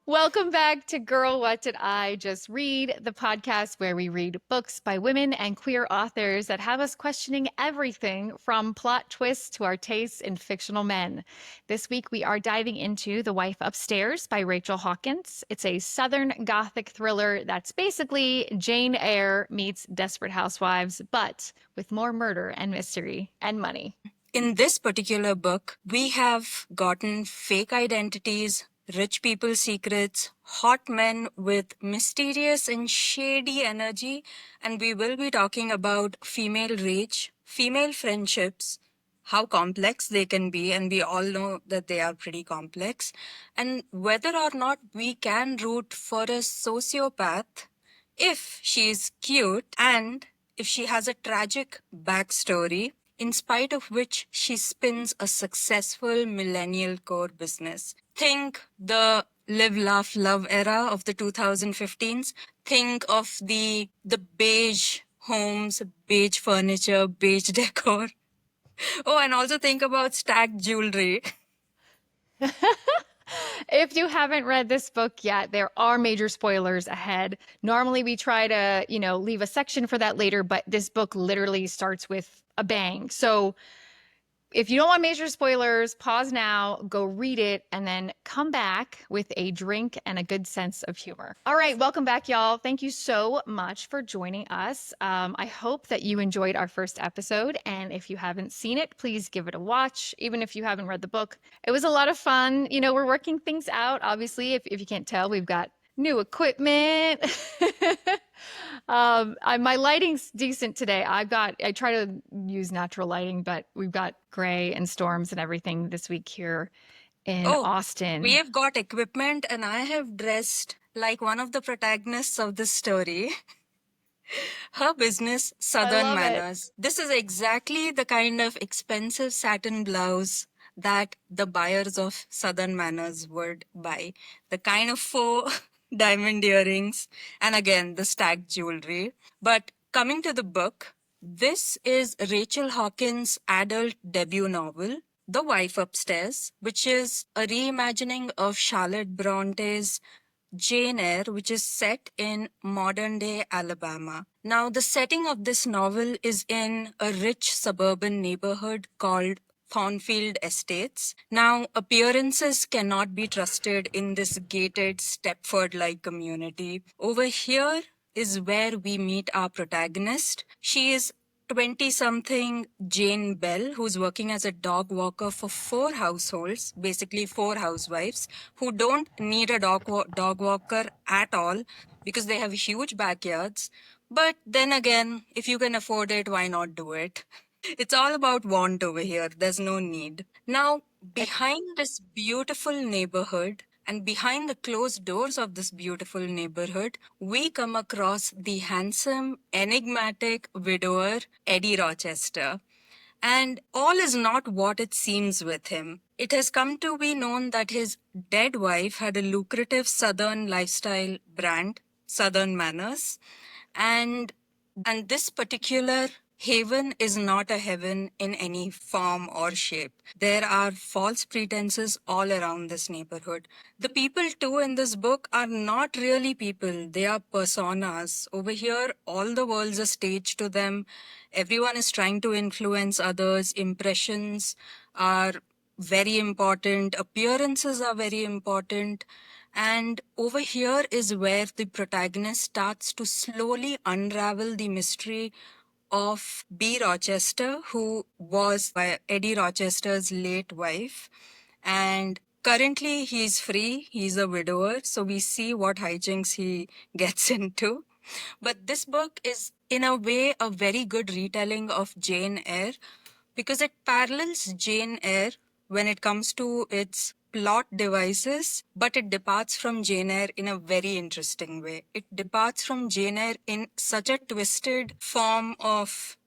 Welcome back to Girl, What Did I Just Read, the podcast where we read books by women and queer authors that have us questioning everything from plot twists to our tastes in fictional men. This week we are diving into The Wife Upstairs by Rachel Hawkins. It's a Southern Gothic thriller that's basically Jane Eyre meets Desperate Housewives, but with more murder and mystery and money. In this particular book, we have gotten fake identities, rich people's secrets, hot men with mysterious and shady energy, and we will be talking about female rage, female friendships, how complex they can be, and we all know that they are pretty complex, and whether or not we can root for a sociopath if she is cute and if she has a tragic backstory, in spite of which she spins a successful millennial core business. Think the live, laugh, love era of the 2015s. Think of the beige homes, beige furniture, beige decor. Oh, and also think about stacked jewelry. If you haven't read this book yet, there are major spoilers ahead. Normally we try to, leave a section for that later, but this book literally starts with a bang. So if you don't want major spoilers, pause now, go read it, and then come back with a drink and a good sense of humor. All right, welcome back, y'all. Thank you so much for joining us. I hope that you enjoyed our first episode, and if you haven't seen it, please give it a watch, even if you haven't read the book. It was a lot of fun. We're working things out. Obviously, if you can't tell, we've got new equipment. My lighting's decent today. I try to use natural lighting, but we've got gray and storms and everything this week here in Austin. We have got equipment, and I have dressed like one of the protagonists of this story. Her business, Southern Manners. This is exactly the kind of expensive satin blouse that the buyers of Southern Manners would buy. The kind of faux diamond earrings, and again, the stacked jewelry. But coming to the book, this is Rachel Hawkins' adult debut novel, The Wife Upstairs, which is a reimagining of Charlotte Bronte's Jane Eyre, which is set in modern-day Alabama. Now, the setting of this novel is in a rich suburban neighborhood called Thornfield Estates. Now, appearances cannot be trusted in this gated Stepford-like community. Over here is where we meet our protagonist. She is 20-something Jane Bell, who's working as a dog walker for 4 households, basically 4 housewives, who don't need a dog walker at all because they have huge backyards. But then again, if you can afford it, why not do it? It's all about want over here. There's no need. Now, behind this beautiful neighborhood and behind the closed doors of this beautiful neighborhood, we come across the handsome, enigmatic widower, Eddie Rochester. And all is not what it seems with him. It has come to be known that his dead wife had a lucrative Southern lifestyle brand, Southern Manners. And this particular haven is not a heaven in any form or shape. There are false pretenses all around this neighborhood. The people too in this book are not really people. They are personas. Over here, all the worlds are staged to them. Everyone is trying to influence others. Impressions are very important. Appearances are very important. And over here is where the protagonist starts to slowly unravel the mystery of B. Rochester, who was Eddie Rochester's late wife. And currently he's free, he's a widower, so we see what hijinks he gets into. But this book is, in a way, a very good retelling of Jane Eyre because it parallels Jane Eyre when it comes to its plot devices, but it departs from Jane Eyre in a very interesting way. It departs from Jane Eyre in such a twisted form of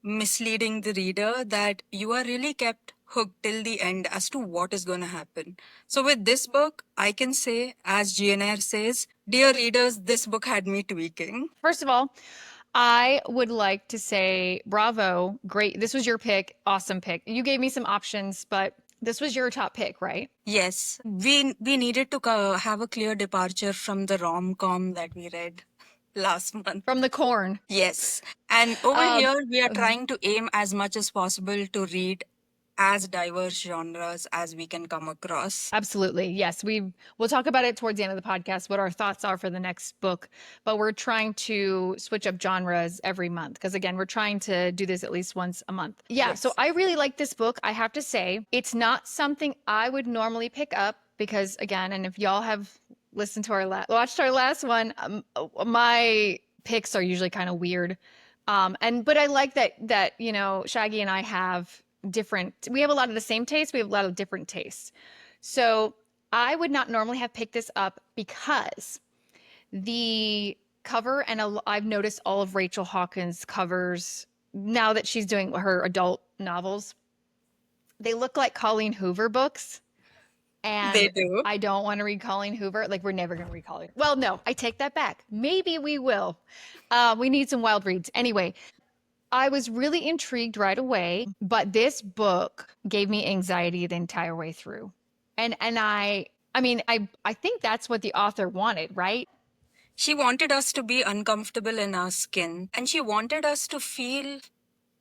misleading the reader that you are really kept hooked till the end as to what is going to happen. So with this book, I can say, as Jane Eyre says, dear readers, this book had me tweaking. First of all, I would like to say bravo. Great. This was your pick. Awesome pick. You gave me some options, but this was your top pick, right? Yes, we needed to have a clear departure from the rom-com that we read last month. From the corn. Yes. And over Um, here, we are trying to aim as much as possible to read as diverse genres as we can come across. Absolutely. Yes. We'll talk about it towards the end of the podcast, what our thoughts are for the next book. But we're trying to switch up genres every month because again, we're trying to do this at least once a month. Yeah. So Yes. I really like this book. I have to say, it's not something I would normally pick up because again, and if y'all have listened to watched our last one, my picks are usually kind of weird. But I like that, Shaggy and I have we have a lot of the same taste, we have a lot of different tastes. So I would not normally have picked this up because the cover, and I've noticed all of Rachel Hawkins' covers now that she's doing her adult novels, they look like Colleen Hoover books. They And do. I don't want to read Colleen Hoover. Like, we're never going to read Colleen. Well, no, I take that back. Maybe we will. We need some wild reads. Anyway, I was really intrigued right away, but this book gave me anxiety the entire way through. And I think that's what the author wanted, right? She wanted us to be uncomfortable in our skin, and she wanted us to feel.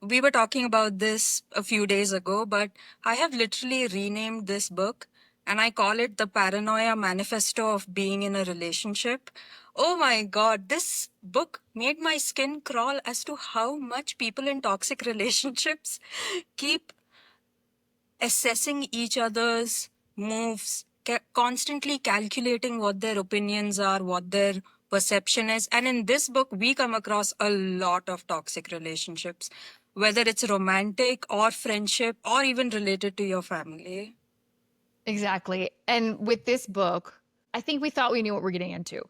We were talking about this a few days ago, but I have literally renamed this book and I call it the Paranoia Manifesto of Being in a Relationship. Oh my God, this book made my skin crawl as to how much people in toxic relationships keep assessing each other's moves, constantly calculating what their opinions are, what their perception is. And in this book, we come across a lot of toxic relationships, whether it's romantic or friendship or even related to your family. Exactly. And with this book, I think we thought we knew what we're getting into.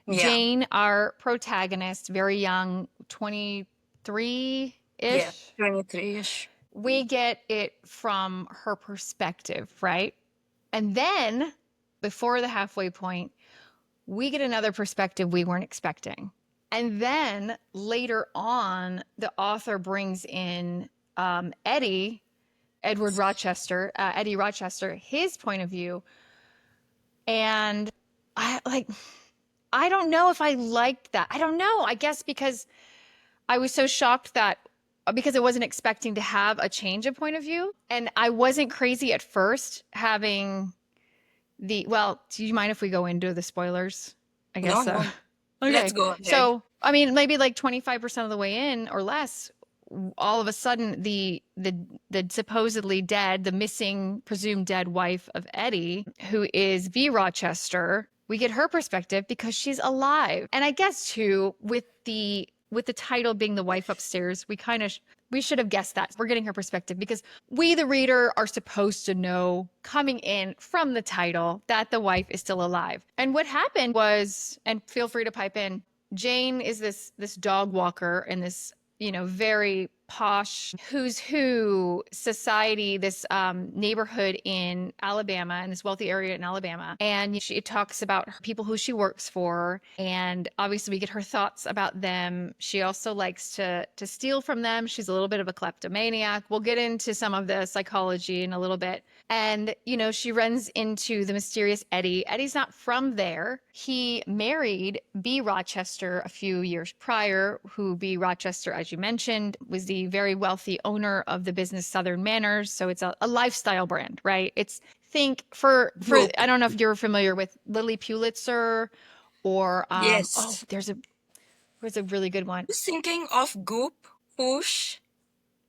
Yeah. Jane, our protagonist, very young, 23 Yeah. ish. 23-ish. We get it from her perspective, right? And then before the halfway point, we get another perspective we weren't expecting. And then later on, the author brings in Eddie, Eddie Rochester, his point of view. And I don't know if I liked that. I don't know. I guess because I was so shocked because I wasn't expecting to have a change of point of view. And I wasn't crazy at first having well, do you mind if we go into the spoilers? I guess No, so. no. Let's Okay. go ahead. So, I mean, maybe like 25% of the way in or less, all of a sudden the supposedly dead, the missing presumed dead wife of Eddie, who is V. Rochester, we get her perspective because she's alive. And I guess too, with the title being The Wife Upstairs, we should have guessed that. We're getting her perspective because we, the reader, are supposed to know coming in from the title that the wife is still alive. And what happened was, and feel free to pipe in, Jane is this dog walker in this, very posh who's who society, this neighborhood in Alabama, in this wealthy area in Alabama. And she talks about people who she works for. And obviously we get her thoughts about them. She also likes to steal from them. She's a little bit of a kleptomaniac. We'll get into some of the psychology in a little bit. And, she runs into the mysterious Eddie. Eddie's not from there. He married B. Rochester a few years prior, who B. Rochester, as you mentioned, was the very wealthy owner of the business Southern Manners. So it's a lifestyle brand, right? For I don't know if you're familiar with Lilly Pulitzer or Yes. there's a really good one. I was thinking of Goop, Push,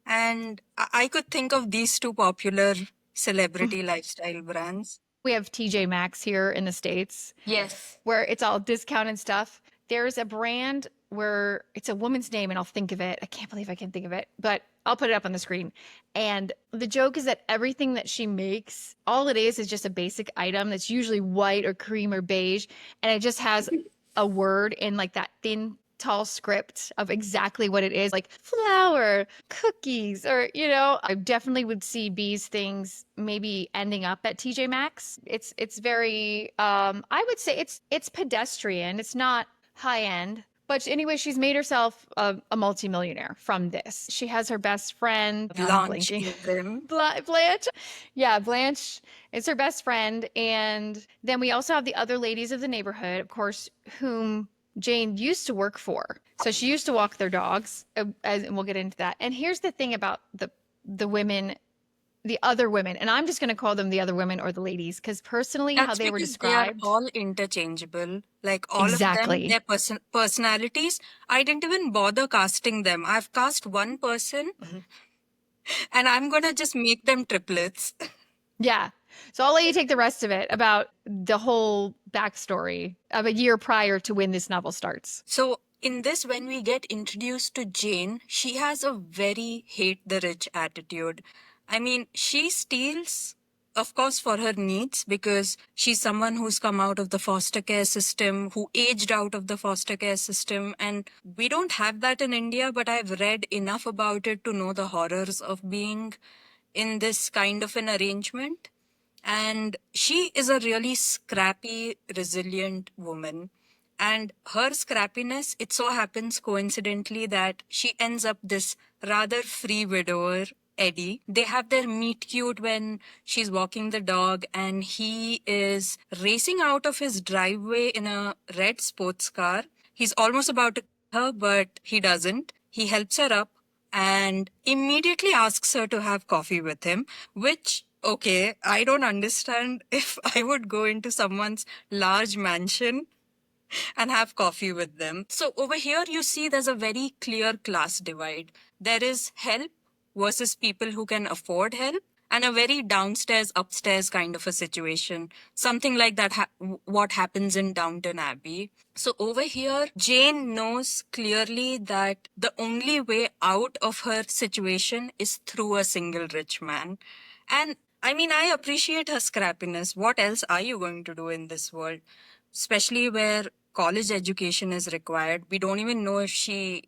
and I could think of these two popular celebrity lifestyle brands. We have TJ Maxx here in the States, Yes. where it's all discounted stuff. There's a brand where it's a woman's name and I'll think of it. I can't believe I can think of it, but I'll put it up on the screen. And the joke is that everything that she makes, all it is just a basic item that's usually white or cream or beige. And it just has a word in like that thin, tall script of exactly what it is, like flour, cookies, or, I definitely would see B's things maybe ending up at TJ Maxx. It's very, I would say it's pedestrian. It's not high end, But anyway, she's made herself a multimillionaire from this. She has her best friend. I'm Blanche blanking. in them. Blanche. Yeah, Blanche is her best friend. And then we also have the other ladies of the neighborhood, of course, whom Jane used to work for. So she used to walk their dogs, and we'll get into that. And here's the thing about the women, the other women, and I'm just going to call them the other women or the ladies, because personally, how That's they were because they are described. all interchangeable. Like all of them, Exactly. their personalities. I didn't even bother casting them. I've cast one person and I'm gonna just make them triplets. Yeah. So I'll let you take the rest of it about the whole backstory of a year prior to when this novel starts. So, in this, when we get introduced to Jane, she has a very hate the rich attitude. I mean, she steals, of course, for her needs because she's someone who's come out of the foster care system, who aged out of the foster care system. And we don't have that in India, but I've read enough about it to know the horrors of being in this kind of an arrangement. And she is a really scrappy, resilient woman. And her scrappiness, it so happens coincidentally that she ends up this rather free widower, Eddie. They have their meet cute when she's walking the dog and he is racing out of his driveway in a red sports car. He's almost about to kill her, but he doesn't. He helps her up and immediately asks her to have coffee with him, which, okay, I don't understand if I would go into someone's large mansion and have coffee with them. So over here, you see there's a very clear class divide. There is help versus people who can afford help, and a very downstairs, upstairs kind of a situation. Something like that, what happens in Downton Abbey. So over here, Jane knows clearly that the only way out of her situation is through a single rich man. And I mean, I appreciate her scrappiness. What else are you going to do in this world? Especially where college education is required. We don't even know if she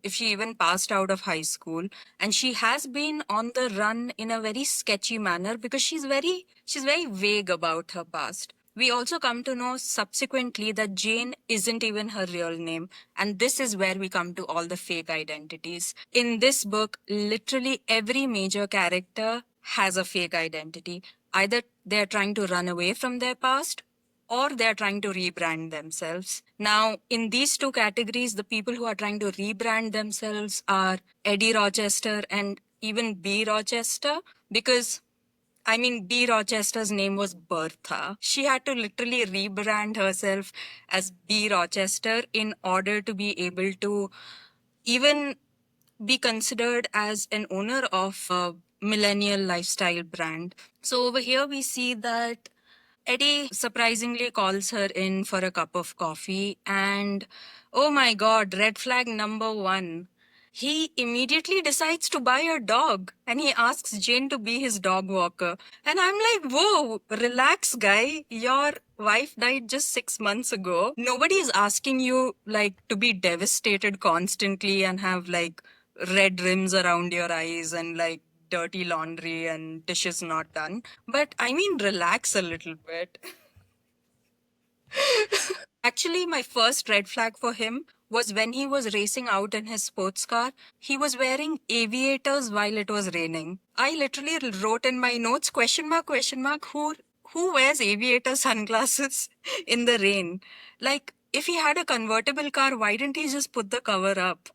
even passed out of high school, and she has been on the run in a very sketchy manner because she's very vague about her past. We also come to know subsequently that Jane isn't even her real name, and this is where we come to all the fake identities. In this book, literally every major character has a fake identity. Either they're trying to run away from their past or they're trying to rebrand themselves. Now, in these two categories, the people who are trying to rebrand themselves are Eddie Rochester and even B. Rochester, because I mean, B. Rochester's name was Bertha. She had to literally rebrand herself as B. Rochester in order to be able to even be considered as an owner of a millennial lifestyle brand. So over here, we see that Eddie surprisingly calls her in for a cup of coffee, and oh my god, red flag number one. He immediately decides to buy a dog and he asks Jane to be his dog walker. And I'm like, whoa, relax, guy. Your wife died just 6 months ago. Nobody is asking you like to be devastated constantly and have like red rims around your eyes and like dirty laundry and dishes not done. But I mean, relax a little bit. Actually, my first red flag for him was when he was racing out in his sports car. He was wearing aviators while it was raining. I literally wrote in my notes, question mark, who wears aviator sunglasses in the rain? Like, if he had a convertible car, why didn't he just put the cover up?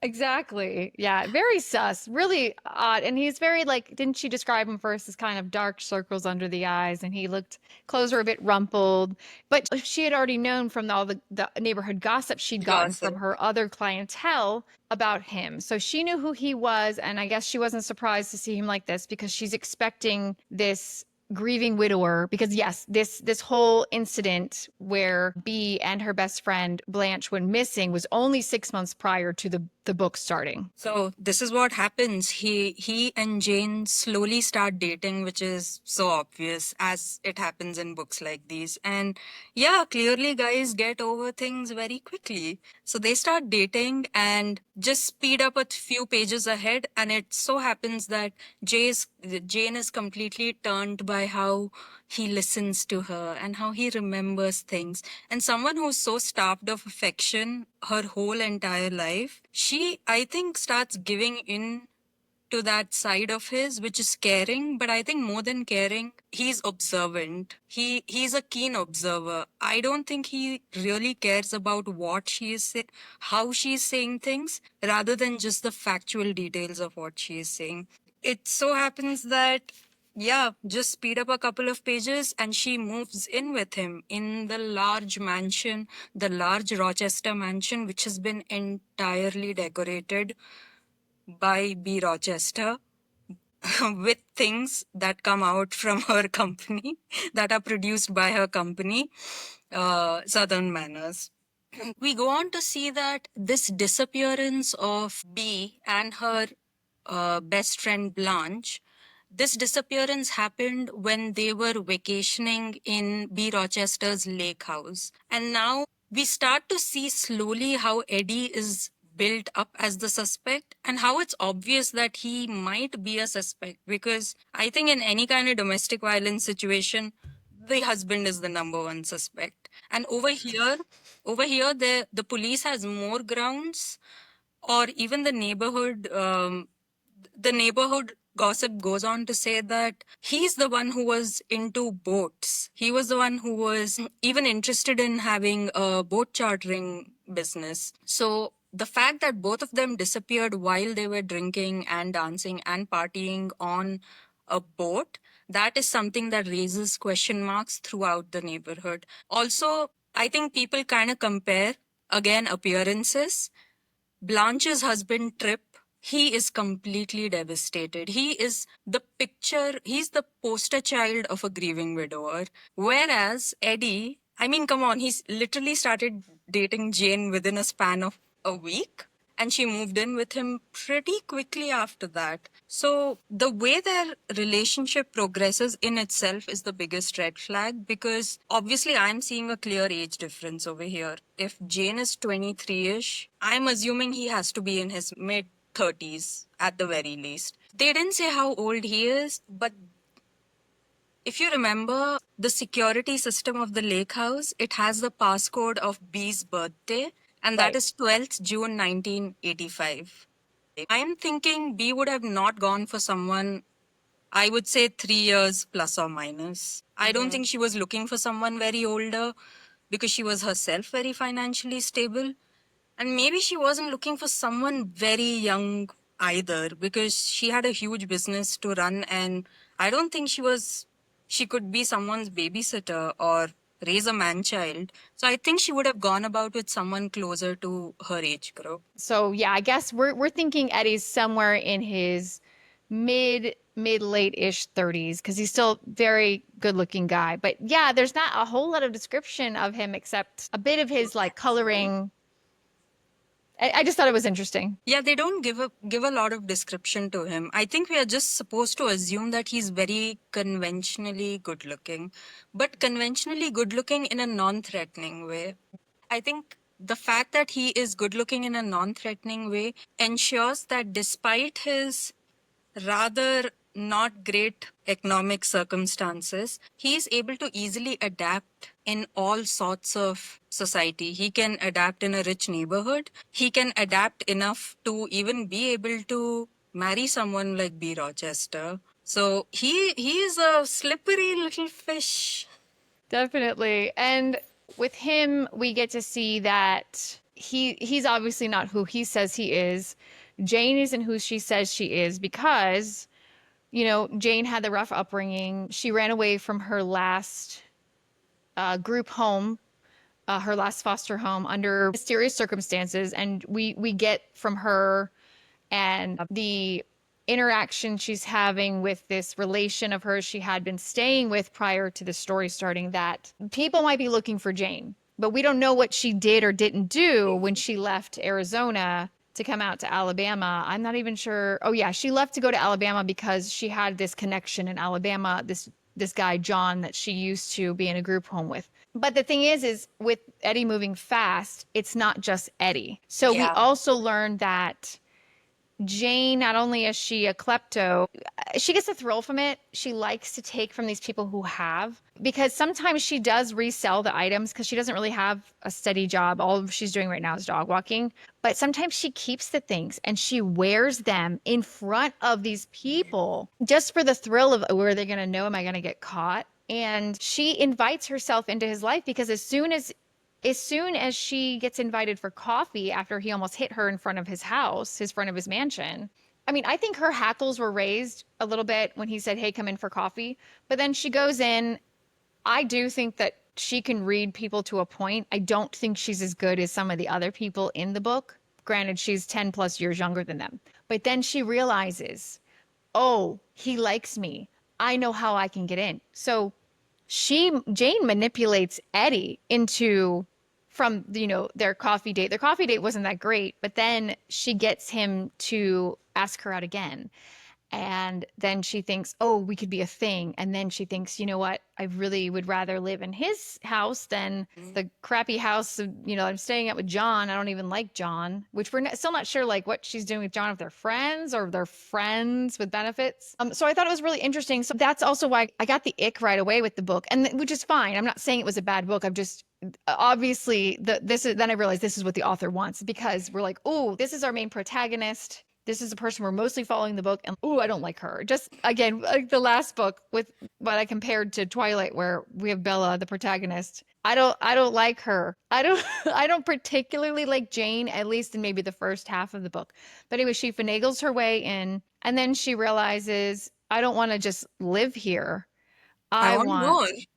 Exactly. Yeah. Very sus. Really odd. And he's very like, didn't she describe him first as kind of dark circles under the eyes? And he looked, clothes were a bit rumpled. But she had already known from all the neighborhood gossip she'd gotten from Gossip. her other clientele about him. So she knew who he was. And I guess she wasn't surprised to see him like this because she's expecting this grieving widower, because yes, this whole incident where B and her best friend Blanche went missing was only 6 months prior to the the book starting. So this is what happens. He and Jane slowly start dating, which is so obvious as it happens in books like these. And yeah, clearly guys get over things very quickly. So they start dating and just speed up a few pages ahead. And it so happens that Jane is completely turned by how he listens to her and how he remembers things. And someone who's so starved of affection her whole entire life, she, I think, starts giving in to that side of his, which is caring. But I think more than caring, he's observant. He's a keen observer. I don't think he really cares about what she is how she's saying things, rather than just the factual details of what she is saying. It so happens that, yeah, just speed up a couple of pages and she moves in with him in the large mansion, the large Rochester mansion, which has been entirely decorated by B. Rochester with things that come out from her company, that are produced by her company, Southern Manners. We go on to see that this disappearance of B and her best friend Blanche, this disappearance happened when they were vacationing in B. Rochester's lake house. And now we start to see slowly how Eddie is built up as the suspect and how it's obvious that he might be a suspect, because I think in any kind of domestic violence situation, the husband is the number one suspect. And over here, the police has more grounds, or even the neighborhood gossip goes on to say that he's the one who was into boats. He was the one who was even interested in having a boat chartering business. So the fact that both of them disappeared while they were drinking and dancing and partying on a boat, that is something that raises question marks throughout the neighborhood. Also, I think people kind of compare, again, appearances. Blanche's husband, Trip, he is completely devastated. He's the poster child of a grieving widower. Whereas Eddie, I mean, come on, he's literally started dating Jane within a span of a week, and she moved in with him pretty quickly after that. So the way their relationship progresses in itself is the biggest red flag, because obviously I'm seeing a clear age difference over here. If Jane is 23-ish, I'm assuming he has to be in his mid 30s at the very least. They didn't say how old he is, but if you remember the security system of the lake house, it has the passcode of B's birthday, and that Right. is 12th June 1985. I'm thinking B would have not gone for someone, I would say 3 years plus or minus. I don't think she was looking for someone very older, because she was herself very financially stable. And maybe she wasn't looking for someone very young either, because she had a huge business to run, and I don't think she could be someone's babysitter or raise a man child. So I think she would have gone about with someone closer to her age group. So yeah, I guess we're thinking Eddie's somewhere in his mid late-ish 30s, because he's still very good-looking guy. But yeah, there's not a whole lot of description of him except a bit of his like coloring. I just thought it was interesting. Yeah, they don't give a lot of description to him. I think we are just supposed to assume that he's very conventionally good looking, but conventionally good looking in a non-threatening way. I think the fact that he is good looking in a non-threatening way ensures that despite his rather not great economic circumstances, he is able to easily adapt in all sorts of society. He can adapt in a rich neighborhood. He can adapt enough to even be able to marry someone like B. Rochester. So he is a slippery little fish. Definitely. And with him, we get to see that he's obviously not who he says he is. Jane isn't who she says she is, because, Jane had the rough upbringing. She ran away from her last group home, her last foster home, under mysterious circumstances. And we get from her and the interaction she's having with this relation of hers she had been staying with prior to the story starting, that people might be looking for Jane, but we don't know what she did or didn't do when she left Arizona to come out to Alabama. I'm not even sure. Oh yeah, she left to go to Alabama because she had this connection in Alabama, this guy John that she used to be in a group home with. But the thing is with Eddie moving fast, it's not just Eddie. So we Yeah. also learned that Jane, not only is she a klepto, she gets a thrill from it. She likes to take from these people who have, because sometimes she does resell the items because she doesn't really have a steady job. All she's doing right now is dog walking. But sometimes she keeps the things and she wears them in front of these people just for the thrill of, where they're going to know, am I going to get caught? And she invites herself into his life because as soon as she gets invited for coffee after he almost hit her in front of his house, his front of his mansion. I mean, I think her hackles were raised a little bit when he said, "Hey, come in for coffee." But then she goes in. I do think that she can read people to a point. I don't think she's as good as some of the other people in the book. Granted, she's 10 plus years younger than them. But then she realizes, "Oh, he likes me. I know how I can get in." So Jane manipulates Eddie into, from their coffee date. Their coffee date wasn't that great, but then she gets him to ask her out again. And then she thinks, oh, we could be a thing. And then she thinks, you know what? I really would rather live in his house than the crappy house I'm staying at with John. I don't even like John, which we're still not sure like what she's doing with John, if they're friends or they're friends with benefits. So I thought it was really interesting. So that's also why I got the ick right away with the book, and which is fine. I'm not saying it was a bad book. I'm just obviously then I realized this is what the author wants, because we're like, oh, this is our main protagonist. This is a person we're mostly following the book, and oh, I don't like her. Just again, like the last book with what I compared to Twilight, where we have Bella, the protagonist. I don't like her. I don't I don't particularly like Jane, at least in maybe the first half of the book. But anyway, she finagles her way in, and then she realizes, I don't want to just live here. I I want more. want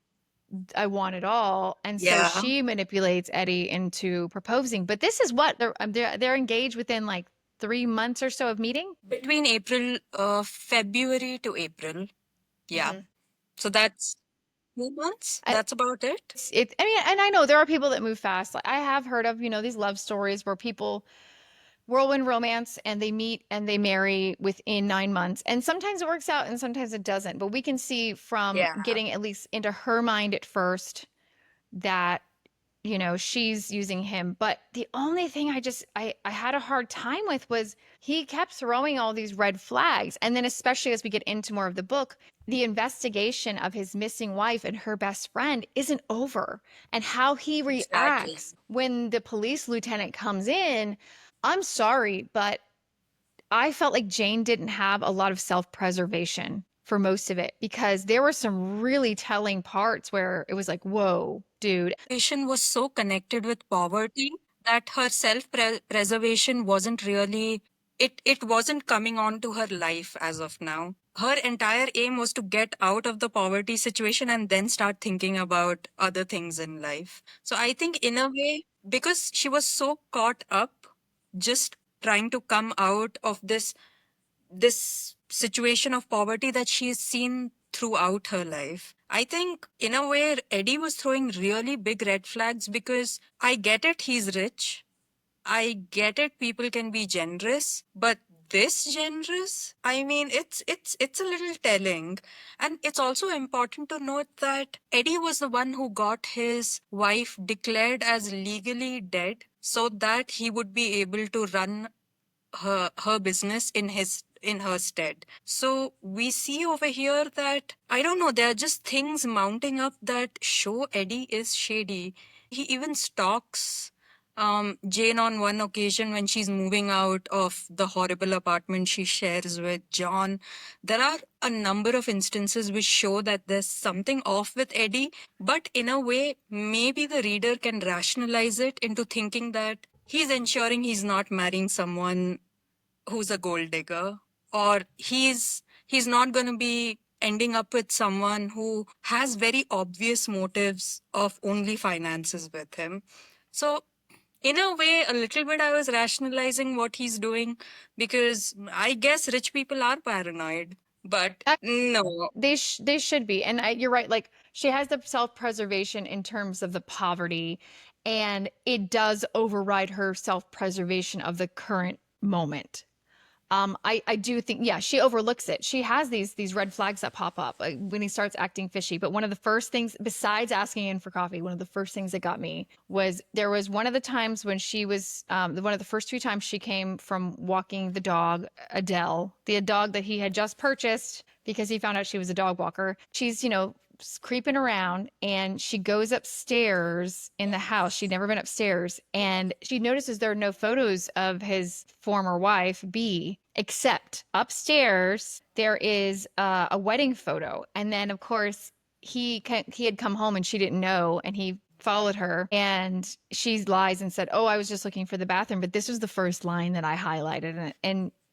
I want it all. And so Yeah. she manipulates Eddie into proposing. But this is what they're engaged within like 3 months or so of meeting. Between February to April. Yeah. Mhm. So that's 2 months. I, That's about it. I mean, and I know there are people that move fast. Like I have heard of, these love stories where people whirlwind romance and they meet and they marry within 9 months. And sometimes it works out and sometimes it doesn't. But we can see from Yeah. getting at least into her mind at first that she's using him. But the only thing I had a hard time with was he kept throwing all these red flags. And then especially as we get into more of the book, the investigation of his missing wife and her best friend isn't over. And how he Exactly. reacts when the police lieutenant comes in, I'm sorry, but I felt like Jane didn't have a lot of self-preservation for most of it, because there were some really telling parts where it was like, whoa, dude. Patient was so connected with poverty that her self-preservation wasn't really it wasn't coming on to her life as of now. Her entire aim was to get out of the poverty situation and then start thinking about other things in life. So I think in a way, because she was so caught up just trying to come out of this situation of poverty that she's seen throughout her life. I think, in a way, Eddie was throwing really big red flags, because I get it, he's rich. I get it, people can be generous, but this generous, I mean, it's a little telling. And it's also important to note that Eddie was the one who got his wife declared as legally dead so that he would be able to run her business in her stead. So we see over here that, I don't know, there are just things mounting up that show Eddie is shady. He even stalks Jane on one occasion when she's moving out of the horrible apartment she shares with John. There are a number of instances which show that there's something off with Eddie, but in a way, maybe the reader can rationalize it into thinking that he's ensuring he's not marrying someone who's a gold digger, or he's not going to be ending up with someone who has very obvious motives of only finances with him. So in a way, a little bit I was rationalizing what he's doing, because I guess rich people are paranoid, but no. They should be. And you're right. Like she has the self-preservation in terms of the poverty, and it does override her self-preservation of the current moment. I do think, yeah, she overlooks it. She has these red flags that pop up when he starts acting fishy. But one of the first things, besides asking in for coffee, one of the first things that got me was there was one of the times when she was one of the first few times she came from walking the dog, Adele, the dog that he had just purchased because he found out she was a dog walker. She's, creeping around and she goes upstairs in the house. She'd never been upstairs and she notices there are no photos of his former wife, B, except upstairs there is a wedding photo. And then, of course, he had come home and she didn't know and he followed her and she lies and said, "Oh, I was just looking for the bathroom." But this was the first line that I highlighted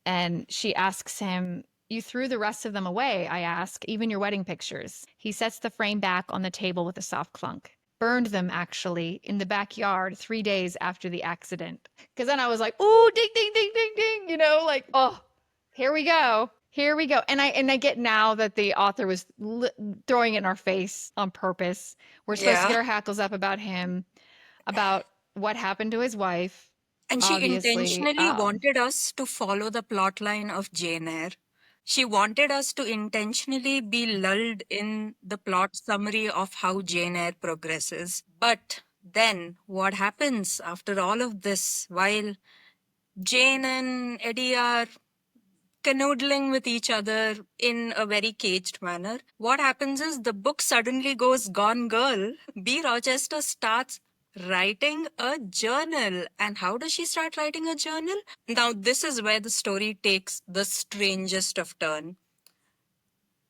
and she asks him, "You threw the rest of them away," I ask, "even your wedding pictures." He sets the frame back on the table with a soft clunk. "Burned them, actually, in the backyard 3 days after the accident." Because then I was like, "Ooh, ding, ding, ding, ding, ding," like, oh, here we go. Here we go. And I get now that the author was throwing it in our face on purpose. We're supposed to Yeah. get our hackles up about him, about what happened to his wife, And she obviously. intentionally wanted us to follow the plot line of Jane Eyre. She wanted us to intentionally be lulled in the plot summary of how Jane Eyre progresses. But then, what happens after all of this while Jane and Eddie are canoodling with each other in a very caged manner? What happens is the book suddenly goes gone girl. B. Rochester starts writing a journal. And how does she start writing a journal? Now, this is where the story takes the strangest of turn.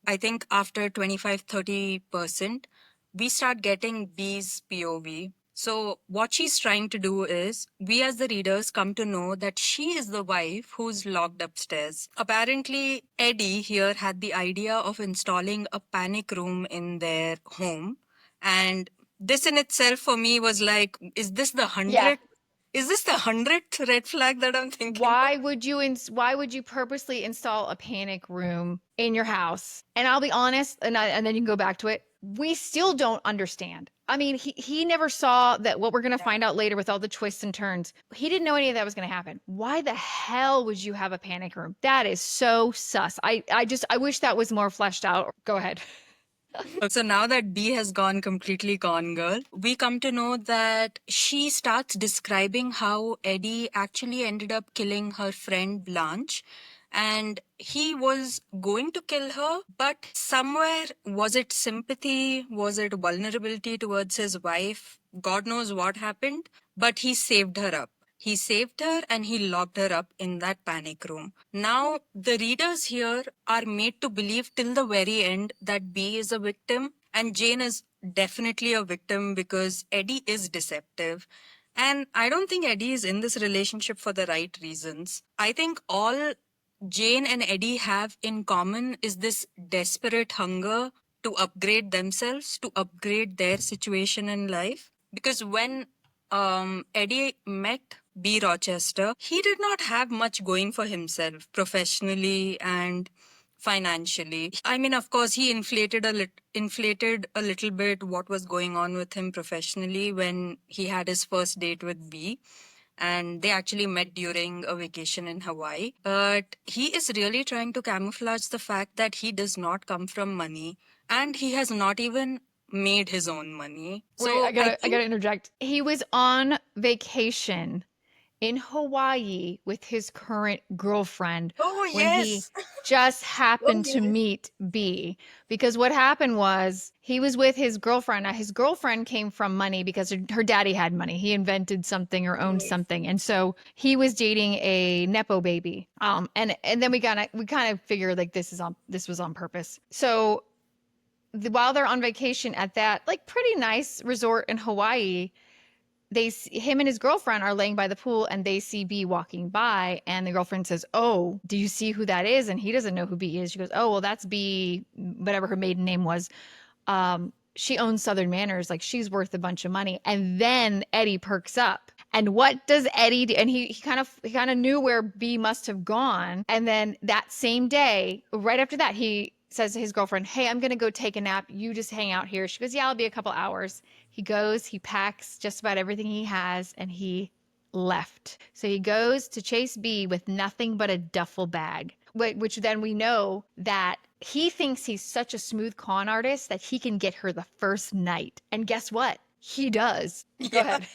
I think after 25-30%, we start getting B's POV. So, what she's trying to do is, we as the readers come to know that she is the wife who's locked upstairs. Apparently, Eddie here had the idea of installing a panic room in their home. And this in itself for me was like, is this the Yeah. 100th? Is this the 100th red flag that I'm thinking of? Why would you purposely install a panic room in your house? And I'll be honest, and then you can go back to it. We still don't understand. I mean, he never saw that what we're going to find out later with all the twists and turns. He didn't know any of that was going to happen. Why the hell would you have a panic room? That is so sus. I wish that was more fleshed out. Go ahead. So now that B has gone completely gone girl, we come to know that she starts describing how Eddie actually ended up killing her friend Blanche. And he was going to kill her, but somewhere, was it sympathy? Was it vulnerability towards his wife? God knows what happened, but he saved her up. He saved her and he locked her up in that panic room. Now, the readers here are made to believe till the very end that B is a victim and Jane is definitely a victim because Eddie is deceptive. And I don't think Eddie is in this relationship for the right reasons. I think all Jane and Eddie have in common is this desperate hunger to upgrade themselves, to upgrade their situation in life. Because when Eddie met B. Rochester, he did not have much going for himself professionally and financially. I mean, of course, he inflated a little bit what was going on with him professionally when he had his first date with B, and they actually met during a vacation in Hawaii. But he is really trying to camouflage the fact that he does not come from money and he has not even made his own money. Wait, So I I think, gotta interject. He was on vacation in Hawaii with his current girlfriend oh when he yes, just oh happened to yes, meet B. Because what happened was he was with his girlfriend. Now, his girlfriend came from money because her daddy had money. He invented something or owned something. And so he was dating a Nepo baby. And then we kind of figured like this was on purpose. So while they're on vacation at that like pretty nice resort in Hawaii, him and his girlfriend are laying by the pool and they see B walking by and the girlfriend says, "Oh, do you see who that is?" And he doesn't know who B is. She goes, "Oh, well, that's B, whatever her maiden name was. She owns Southern Manners, like she's worth a bunch of money." And then Eddie perks up. And what does Eddie do? And he kind of knew where B must have gone. And then that same day, right after that, he says to his girlfriend, "Hey, I'm gonna go take a nap. You just hang out here." She goes, "Yeah, I'll be a couple hours." He goes, he packs just about everything he has, and he left. So he goes to chase B with nothing but a duffel bag, which then we know that he thinks he's such a smooth con artist that he can get her the first night. And guess what? He does. Go Yeah. ahead.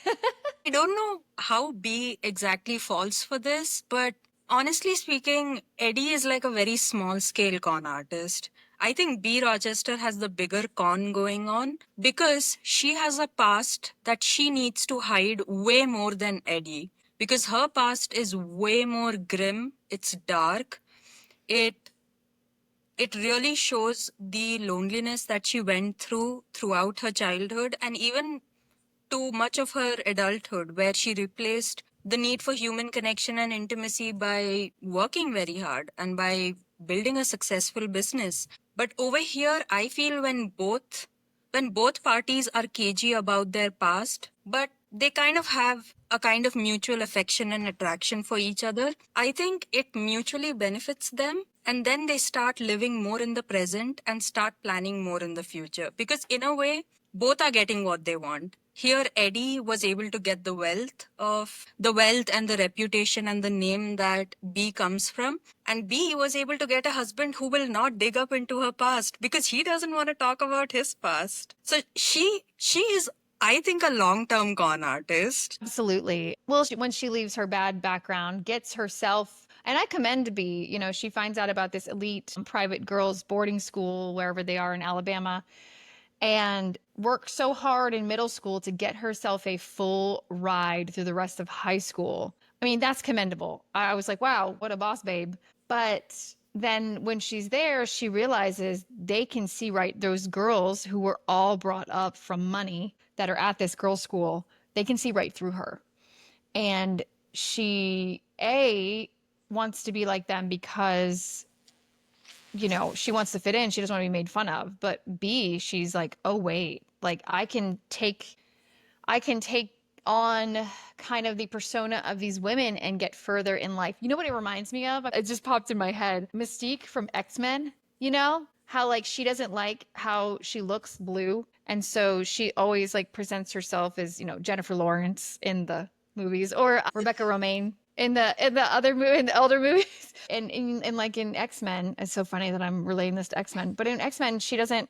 I don't know how B exactly falls for this, but honestly speaking, Eddie is like a very small scale con artist. I think B. Rochester has the bigger con going on because she has a past that she needs to hide way more than Eddie. Because her past is way more grim, it's dark, it it really shows the loneliness that she went through throughout her childhood and even to much of her adulthood, where she replaced the need for human connection and intimacy by working very hard and by building a successful business. But over here, I feel when both parties are cagey about their past, but they kind of have a kind of mutual affection and attraction for each other, I think it mutually benefits them. And then they start living more in the present and start planning more in the future. Because in a way, both are getting what they want. Here, Eddie was able to get the wealth and the reputation and the name that B comes from. And B was able to get a husband who will not dig up into her past because he doesn't want to talk about his past. So she is, I think, a long-term con artist. Absolutely. Well, when she leaves her bad background, gets herself, and I commend B, she finds out about this elite private girls boarding school, wherever they are in Alabama, and worked so hard in middle school to get herself a full ride through the rest of high school. I mean, that's commendable. I was like, wow, what a boss babe. But then when she's there, she realizes they can see right those girls who were all brought up from money that are at this girls' school. They can see right through her. And she, A, wants to be like them because she wants to fit in. She doesn't want to be made fun of. But B, she's like, oh wait, like I can take on kind of the persona of these women and get further in life. You know what it reminds me of? It just popped in my head. Mystique from X-Men, how like she doesn't like how she looks blue. And so she always like presents herself as, Jennifer Lawrence in the movies or Rebecca Romaine in the elder movies. And in like in X-Men, it's so funny that I'm relating this to X-Men, but in X-Men, she doesn't,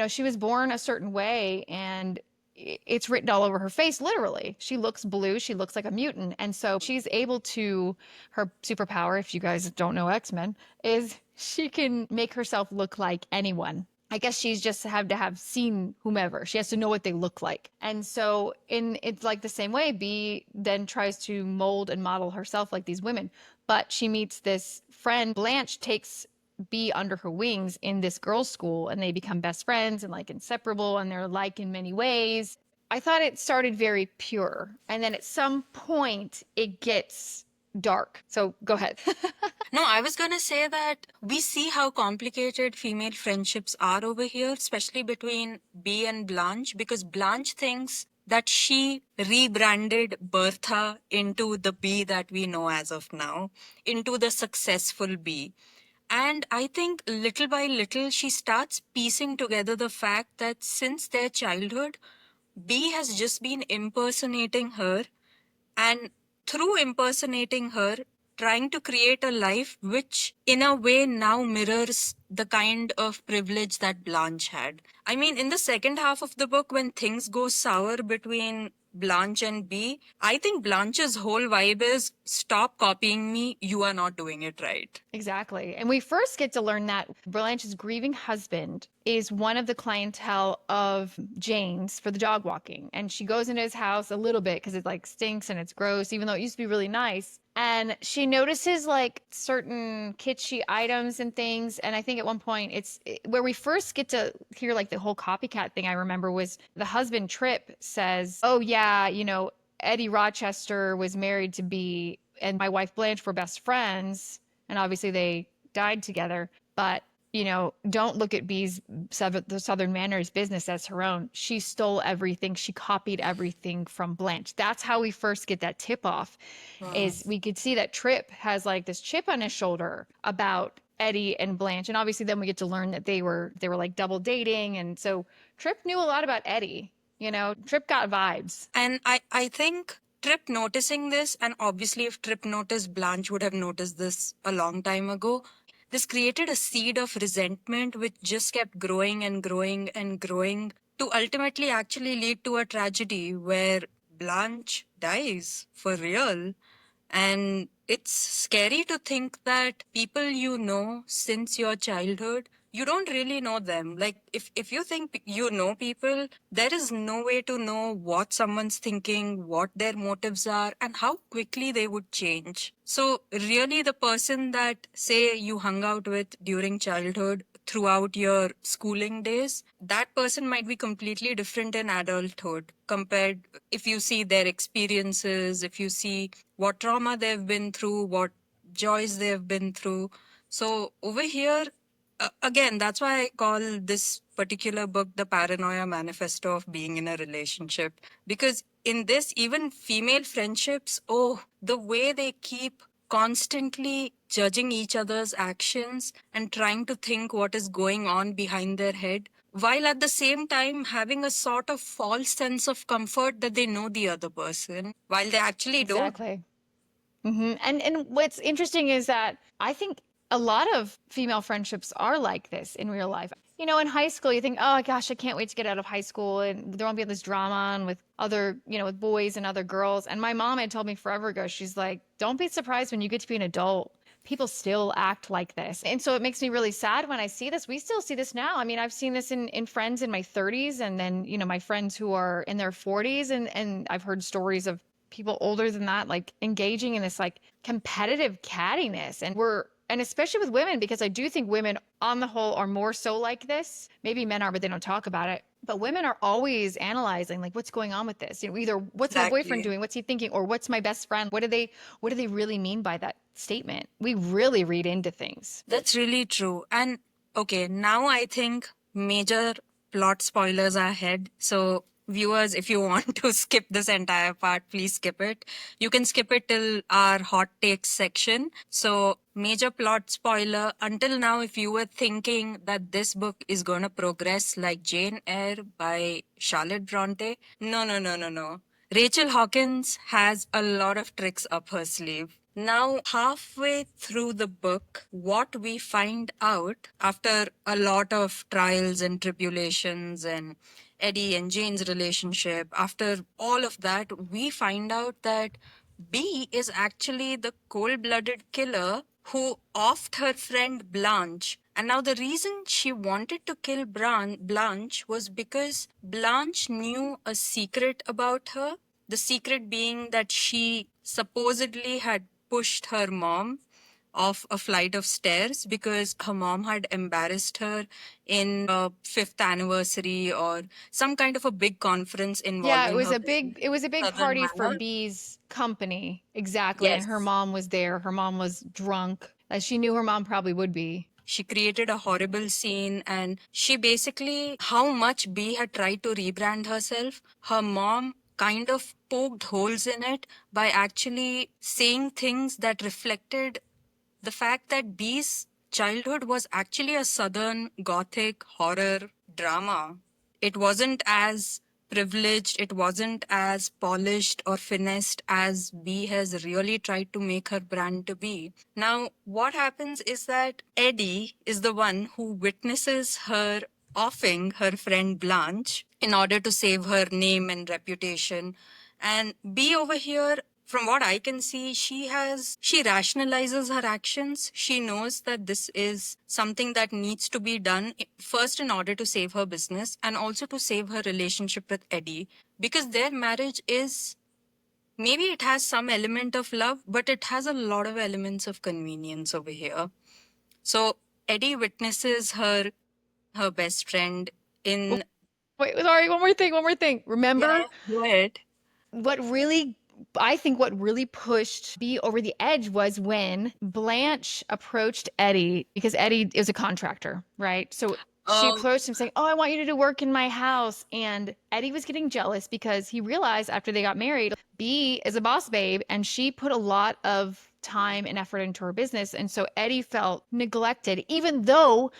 she was born a certain way and it's written all over her face, literally. She looks blue. She looks like a mutant. And so she's able to, her superpower, if you guys don't know X-Men, is she can make herself look like anyone. I guess she's just had to have seen whomever. She has to know what they look like. And so it's like the same way, B then tries to mold and model herself like these women. But she meets this friend. Blanche takes B under her wings in this girls' school and they become best friends and like inseparable and they're like in many ways. I thought it started very pure and then at some point it gets dark. So go ahead. No, I was going to say that we see how complicated female friendships are over here, especially between B and Blanche, because Blanche thinks that she rebranded Bertha into the B that we know as of now, into the successful B. And I think little by little, she starts piecing together the fact that since their childhood, B has just been impersonating her and through impersonating her, trying to create a life which, in a way, now mirrors the kind of privilege that Blanche had. I mean, in the second half of the book, when things go sour between Blanche and B, I think Blanche's whole vibe is stop copying me, you are not doing it right. Exactly. And we first get to learn that Blanche's grieving husband is one of the clientele of Jane's for the dog walking. And she goes into his house a little bit because it like stinks and it's gross, even though it used to be really nice. And she notices like certain kitschy items and things. And I think at one point where we first get to hear like the whole copycat thing I remember was the husband Trip says, oh yeah, Eddie Rochester was married to B and my wife Blanche were best friends. And obviously they died together. But, don't look at B's the Southern Manners business as her own. She stole everything. She copied everything from Blanche. That's how we first get that tip off is we could see that Trip has like this chip on his shoulder about Eddie and Blanche. And obviously then we get to learn that they were like double dating. And so Trip knew a lot about Eddie. Trip got vibes. And I think Trip noticing this, and obviously if Trip noticed, Blanche would have noticed this a long time ago. This created a seed of resentment which just kept growing and growing and growing to ultimately actually lead to a tragedy where Blanche dies for real. And it's scary to think that people you know since your childhood, you don't really know them. Like, if you think you know people, there is no way to know what someone's thinking, what their motives are, and how quickly they would change. So, really, the person that, say, you hung out with during childhood, throughout your schooling days, that person might be completely different in adulthood compared if you see their experiences, if you see what trauma they've been through, what joys they've been through. So over here, again, that's why I call this particular book the paranoia manifesto of being in a relationship. Because in this, even female friendships, oh, the way they keep constantly judging each other's actions and trying to think what is going on behind their head, while at the same time having a sort of false sense of comfort that they know the other person, while they actually don't. Exactly. And what's interesting is that I think a lot of female friendships are like this in real life. You know, in high school, you think, oh gosh, I can't wait to get out of high school and there won't be this drama and with other, with boys and other girls. And my mom had told me forever ago, she's like, don't be surprised when you get to be an adult. People still act like this. And so it makes me really sad when I see this. We still see this now. I mean, I've seen this in friends in my 30s and then, my friends who are in their 40s and I've heard stories of people older than that, like engaging in this like competitive cattiness. And especially with women, because I do think women on the whole are more so like this. Maybe men are, but they don't talk about it. But women are always analyzing like what's going on with this. Either what's my boyfriend Exactly. doing, what's he thinking, or what's my best friend? What do they really mean by that statement? We really read into things. That's really true. And okay, now I think major plot spoilers are ahead. So, viewers, if you want to skip this entire part, please skip it. You can skip it till our hot takes section. So, major plot spoiler. Until now, if you were thinking that this book is going to progress like Jane Eyre by Charlotte Bronte, no, no, no, no, no. Rachel Hawkins has a lot of tricks up her sleeve. Now, halfway through the book, what we find out after a lot of trials and tribulations and Eddie and Jane's relationship, after all of that, we find out that B is actually the cold blooded killer who offed her friend Blanche. And now the reason she wanted to kill Blanche was because Blanche knew a secret about her. The secret being that she supposedly had pushed her mom off a flight of stairs because her mom had embarrassed her in a fifth anniversary or some kind of a big conference Yeah, it involving was her a big business, it was a big Southern party for Manor. B's company. Exactly. And her Yes. mom was there. Her mom was drunk, as she knew her mom probably would be. She created a horrible scene and she basically, how much B had tried to rebrand herself, her mom kind of poked holes in it by actually saying things that reflected the fact that B's childhood was actually a southern gothic horror drama. It wasn't as privileged, it wasn't as polished or finessed as B has really tried to make her brand to be. Now, what happens is that Eddie is the one who witnesses her offing her friend Blanche in order to save her name and reputation. And B over here, from what I can see, she rationalizes her actions. She knows that this is something that needs to be done first in order to save her business and also to save her relationship with Eddie, because their marriage is, maybe it has some element of love, but it has a lot of elements of convenience over here. So Eddie witnesses her best friend in. Wait, sorry, one more thing. Yeah, Remember go ahead. what really, I think what really pushed B over the edge was when Blanche approached Eddie because Eddie is a contractor, right? So she Um, approached him saying, "Oh, I want you to do work in my house." And Eddie was getting jealous because he realized after they got married, B is a boss babe and she put a lot of time and effort into her business. And so Eddie felt neglected, even though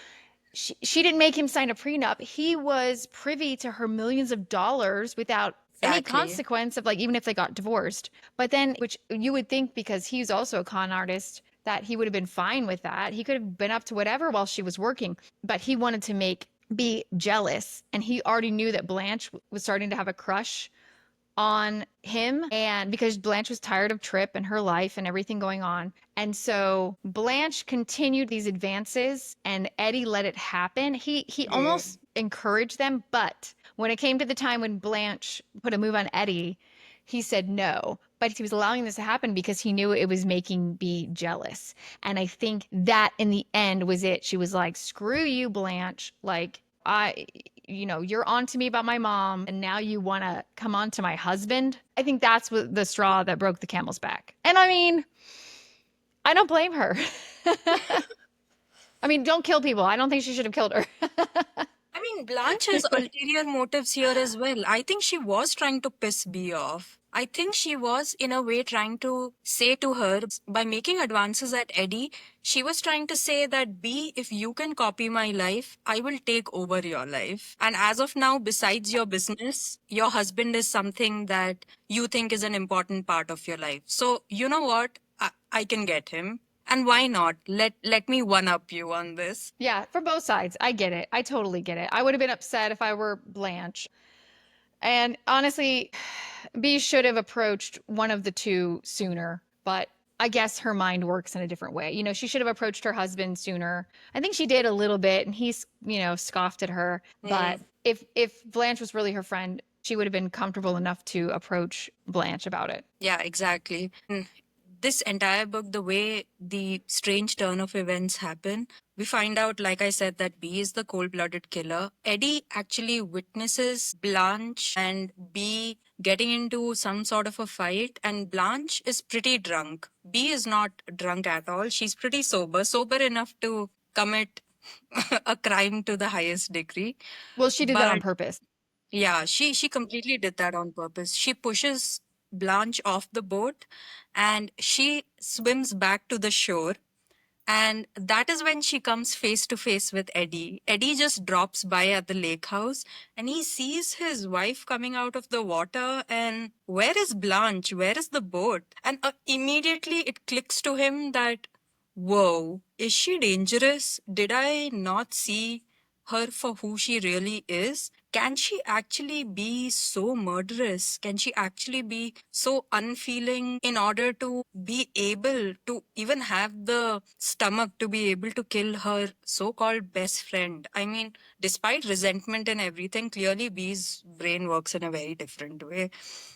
she didn't make him sign a prenup. He was privy to her millions of dollars without any Exactly. consequence of like, even if they got divorced. But then, which you would think because he's also a con artist, that he would have been fine with that. He could have been up to whatever while she was working, but he wanted to make be jealous. And he already knew that Blanche was starting to have a crush on him, and because Blanche was tired of Trip and her life and everything going on. And so Blanche continued these advances and Eddie let it happen. He Yeah. almost encouraged them, but when it came to the time when Blanche put a move on Eddie, he said no. But he was allowing this to happen because he knew it was making B jealous. And I think that in the end was it. She was like, screw you, Blanche. Like, you're on to me about my mom, and now you want to come on to my husband. I think that's what the straw that broke the camel's back. And I mean, I don't blame her. I mean, don't kill people. I don't think she should have killed her. I mean, Blanche has ulterior motives here as well. I think she was trying to piss B off. I think she was, in a way, trying to say to her, by making advances at Eddie, she was trying to say that B, if you can copy my life, I will take over your life. And as of now, besides your business, your husband is something that you think is an important part of your life. So, you know what? I can get him. And why not? Let me one up you on this. Yeah, for both sides. I get it. I totally get it. I would have been upset if I were Blanche. And honestly, B should have approached one of the two sooner, but I guess her mind works in a different way. She should have approached her husband sooner. I think she did a little bit and he's, scoffed at her. But Mm. if Blanche was really her friend, she would have been comfortable enough to approach Blanche about it. Yeah, exactly. This entire book, the way the strange turn of events happen, we find out, like I said, that B is the cold blooded killer. Eddie actually witnesses Blanche and B getting into some sort of a fight, and Blanche is pretty drunk. B is not drunk at all. She's pretty sober enough to commit a crime to the highest degree. Well, she did that on But purpose. yeah, she completely did that on purpose. She pushes Blanche off the boat and she swims back to the shore. And that is when she comes face to face with Eddie. Eddie just drops by at the lake house and he sees his wife coming out of the water. And where is Blanche? Where is the boat? And immediately it clicks to him that, whoa, is she dangerous? Did I not see her for who she really is? Can she actually be so murderous? Can she actually be so unfeeling in order to be able to even have the stomach to be able to kill her so called best friend? I mean, despite resentment and everything, clearly B's brain works in a very different way.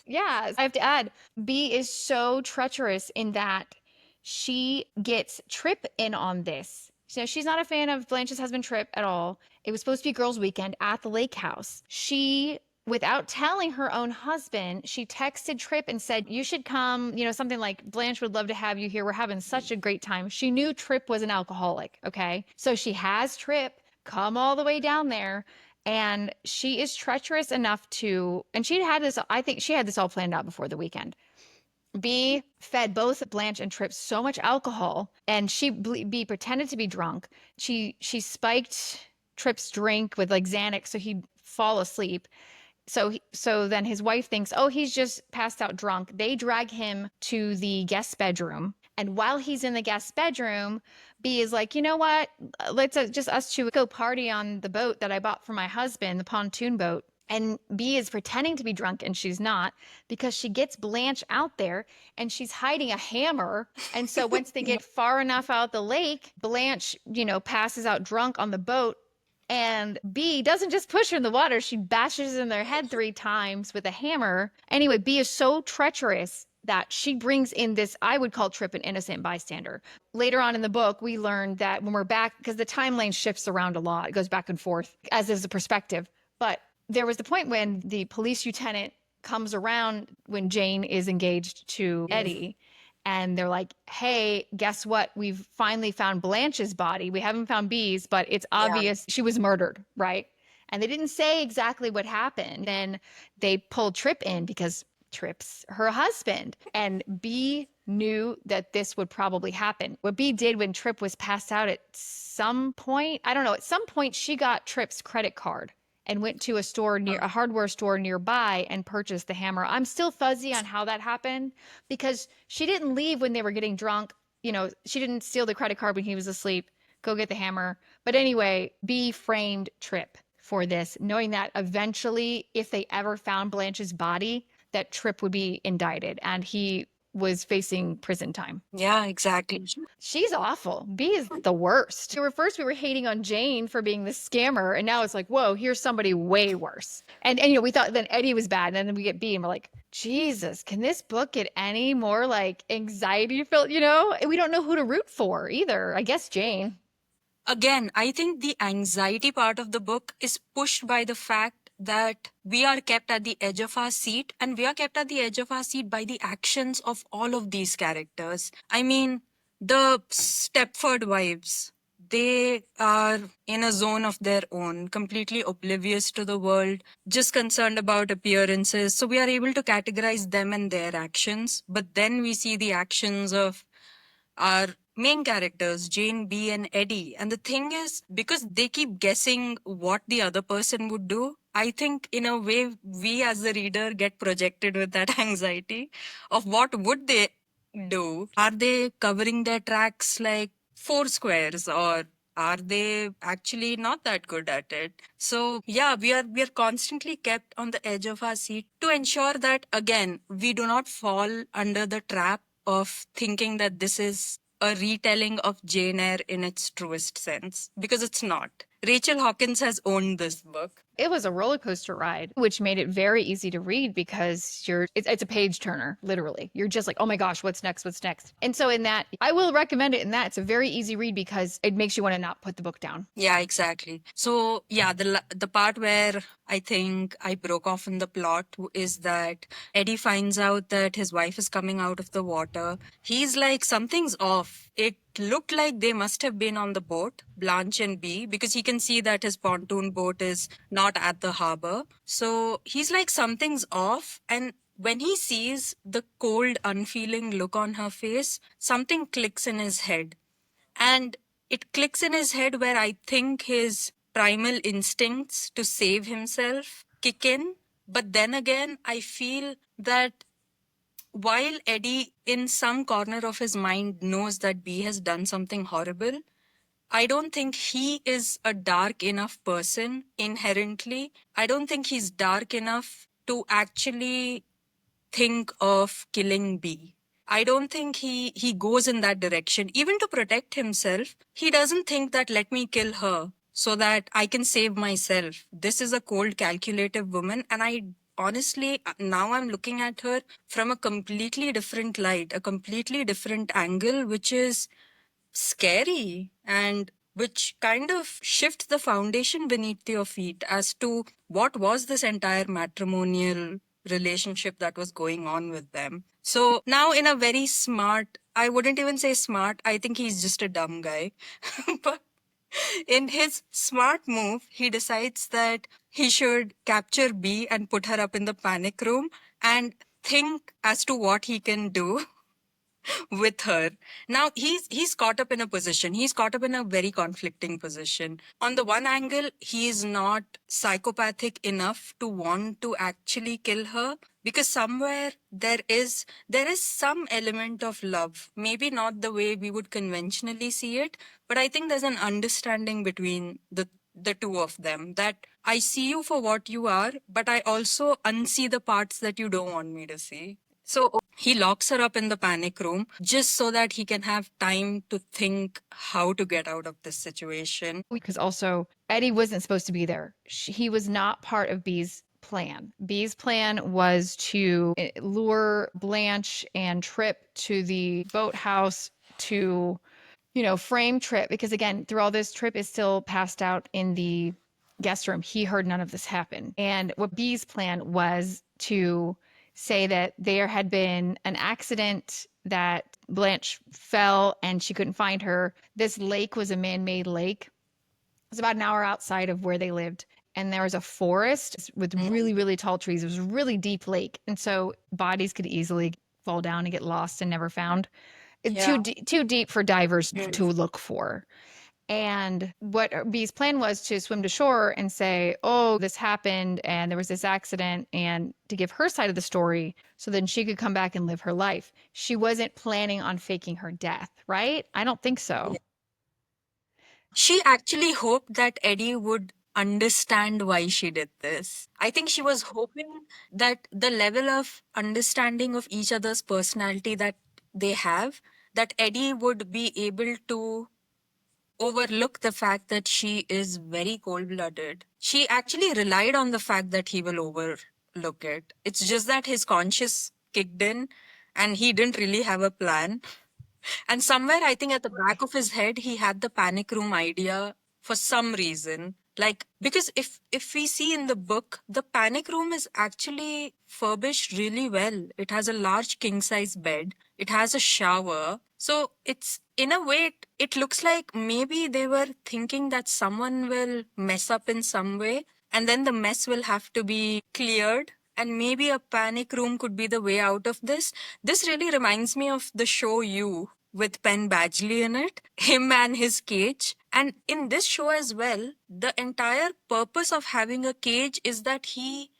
Yeah, I have to add, B is so treacherous in that she gets Trip in on this. So she's not a fan of Blanche's husband Trip at all. It was supposed to be girls' weekend at the lake house. She, without telling her own husband, she texted Trip and said, "You should come," something like, "Blanche would love to have you here. We're having such a great time." She knew Trip was an alcoholic, okay? So she has Trip come all the way down there, and she is treacherous enough to, and she had this, I think she had this all planned out before the weekend. B fed both Blanche and Trip so much alcohol, and B pretended to be drunk. She spiked Trip's drink with like Xanax so he'd fall asleep. So then his wife thinks, "Oh, he's just passed out drunk." They drag him to the guest bedroom. And while he's in the guest bedroom, B is like, "You know what? Let's just us two go party on the boat that I bought for my husband, the pontoon boat." And B is pretending to be drunk and she's not, because she gets Blanche out there and she's hiding a hammer. And so once they get far enough out the lake, Blanche, passes out drunk on the boat. And B doesn't just push her in the water, she bashes in their head 3 times with a hammer. Anyway, B is so treacherous that she brings in this, I would call Trip an innocent bystander. Later on in the book, we learned that when we're back, because the timeline shifts around a lot, it goes back and forth, as is the perspective. But there was the point when the police lieutenant comes around when Jane is engaged to Eddie. And they're like, "Hey, guess what? We've finally found Blanche's body. We haven't found B's, but it's Yeah. obvious she was murdered, right?" And they didn't say exactly what happened. Then they pulled Trip in because Trip's her husband. And B knew that this would probably happen. What B did when Trip was passed out at some point, I don't know, at some point she got Trip's credit card and went to a store near a hardware store nearby and purchased the hammer. I'm still fuzzy on how that happened because she didn't leave when they were getting drunk. You know, she didn't steal the credit card when he was asleep. Go get the hammer. But anyway, B framed Tripp for this, knowing that eventually, if they ever found Blanche's body, that Tripp would be indicted and he was facing prison time. Yeah, exactly. She's awful. B is the worst. First we were hating on Jane for being the scammer, and now it's like, whoa, here's somebody way worse. And you know, we thought then Eddie was bad, and then we get B, and we're like, Jesus, can this book get any more like anxiety filled? You know, we don't know who to root for either. I guess Jane. Again, I think the anxiety part of the book is pushed by the fact that we are kept at the edge of our seat, and we are kept at the edge of our seat by the actions of all of these characters. I mean, the Stepford wives, they are in a zone of their own, completely oblivious to the world, just concerned about appearances. So we are able to categorize them and their actions. But then we see the actions of our main characters, Jane, B, and Eddie. And the thing is, because they keep guessing what the other person would do, I think in a way, we as the reader get projected with that anxiety of what would they do? Are they covering their tracks like four squares, or are they actually not that good at it? So yeah, we are constantly kept on the edge of our seat to ensure that, again, we do not fall under the trap of thinking that this is a retelling of Jane Eyre in its truest sense, because it's not. Rachel Hawkins has owned this book. It was a roller coaster ride, which made it very easy to read because it's a page turner, literally. You're just like, oh my gosh, what's next? What's next? And so in that, I will recommend it in that. It's a very easy read because it makes you want to not put the book down. Yeah, exactly. So yeah, the part where I think I broke off in the plot is that Eddie finds out that his wife is coming out of the water. He's like, something's off. It looked like they must have been on the boat, Blanche and B, because he can see that his pontoon boat is not at the harbor. So he's like, something's off. And when he sees the cold, unfeeling look on her face, something clicks in his head. And it clicks in his head where I think his primal instincts to save himself kick in. But then again, I feel that while Eddie, in some corner of his mind, knows that B has done something horrible, I don't think he is a dark enough person inherently. I don't think he's dark enough to actually think of killing B. I don't think he goes in that direction. Even to protect himself, he doesn't think that let me kill her so that I can save myself. This is a cold, calculative woman, and I honestly, now I'm looking at her from a completely different light, a completely different angle, which is scary and which kind of shifts the foundation beneath your feet as to what was this entire matrimonial relationship that was going on with them. So now, in a very smart, I wouldn't even say smart, I think he's just a dumb guy. But in his smart move, he decides that he should capture B and put her up in the panic room and think as to what he can do with her. Now he's caught up in a position. He's caught up in a very conflicting position. On the one angle, he is not psychopathic enough to want to actually kill her, because somewhere there is some element of love. Maybe not the way we would conventionally see it, but I think there's an understanding between the two of them, that I see you for what you are, but I also unsee the parts that you don't want me to see. So he locks her up in the panic room just so that he can have time to think how to get out of this situation. Because also, Eddie wasn't supposed to be there. He was not part of B's plan. B's plan was to lure Blanche and Tripp to the boathouse to, you know, frame Tripp. Because again, through all this, Tripp is still passed out in the guest room. He heard none of this happen. And what B's plan was to say that there had been an accident, that Blanche fell and she couldn't find her. This lake was a man-made lake. It was about an hour outside of where they lived. And there was a forest with really, really tall trees. It was a really deep lake. And so bodies could easily fall down and get lost and never found. Yeah. Too deep for divers to look for. And what B's plan was to swim to shore and say, oh, this happened and there was this accident, and to give her side of the story so then she could come back and live her life. She wasn't planning on faking her death, right? I don't think so. She actually hoped that Eddie would understand why she did this. I think she was hoping that the level of understanding of each other's personality that they have, that Eddie would be able to overlook the fact that she is very cold blooded. She actually relied on the fact that he will overlook it. It's just that his conscience kicked in and he didn't really have a plan. And somewhere, I think at the back of his head, he had the panic room idea for some reason. Like, because if we see in the book, the panic room is actually furbished really well. It has a large king size bed. It has a shower. So it's, in a way, it looks like maybe they were thinking that someone will mess up in some way, and then the mess will have to be cleared, and maybe a panic room could be the way out of this. This really reminds me of the show You, with Penn Badgley in it, him and his cage. And in this show as well, the entire purpose of having a cage is that he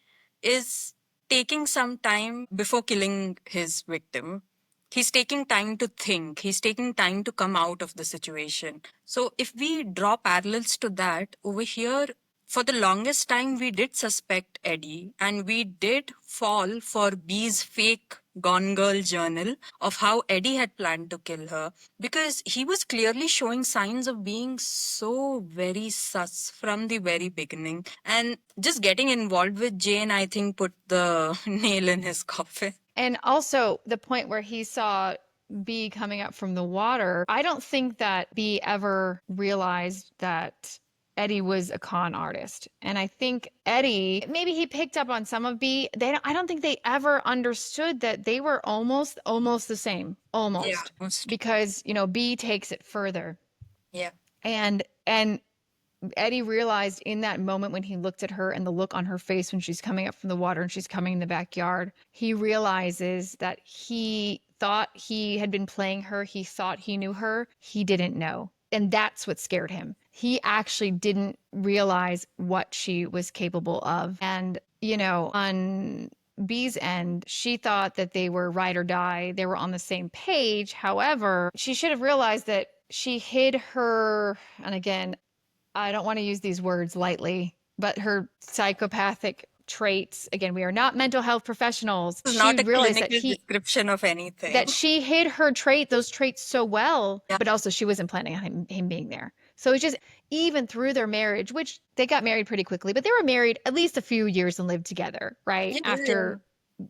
is taking some time before killing his victim. He's taking time to think. He's taking time to come out of the situation. So if we draw parallels to that, over here, for the longest time, we did suspect Eddie, and we did fall for B's fake Gone Girl journal of how Eddie had planned to kill her, because he was clearly showing signs of being so very sus from the very beginning. And just getting involved with Jane, I think, put the nail in his coffin. And also the point where he saw B coming up from the water, I don't think that B ever realized that Eddie was a con artist. And I think Eddie, maybe he picked up on some of B. I don't think they ever understood that they were almost the same. Almost. Yeah. Because, you know, B takes it further. Yeah. And Eddie realized in that moment when he looked at her and the look on her face when she's coming up from the water and she's coming in the backyard, he realizes that he thought he had been playing her. He thought he knew her. He didn't know. And that's what scared him. He actually didn't realize what she was capable of. And, you know, on B's end, she thought that they were ride or die. They were on the same page. However, she should have realized that she hid her, and again, I don't want to use these words lightly, but her psychopathic traits. Again, we are not mental health professionals. It's She not a realized clinical description of anything. that she hid those traits so well, but also she wasn't planning on him being there. So it's just, even through their marriage, which they got married pretty quickly, but they were married at least a few years and lived together, right?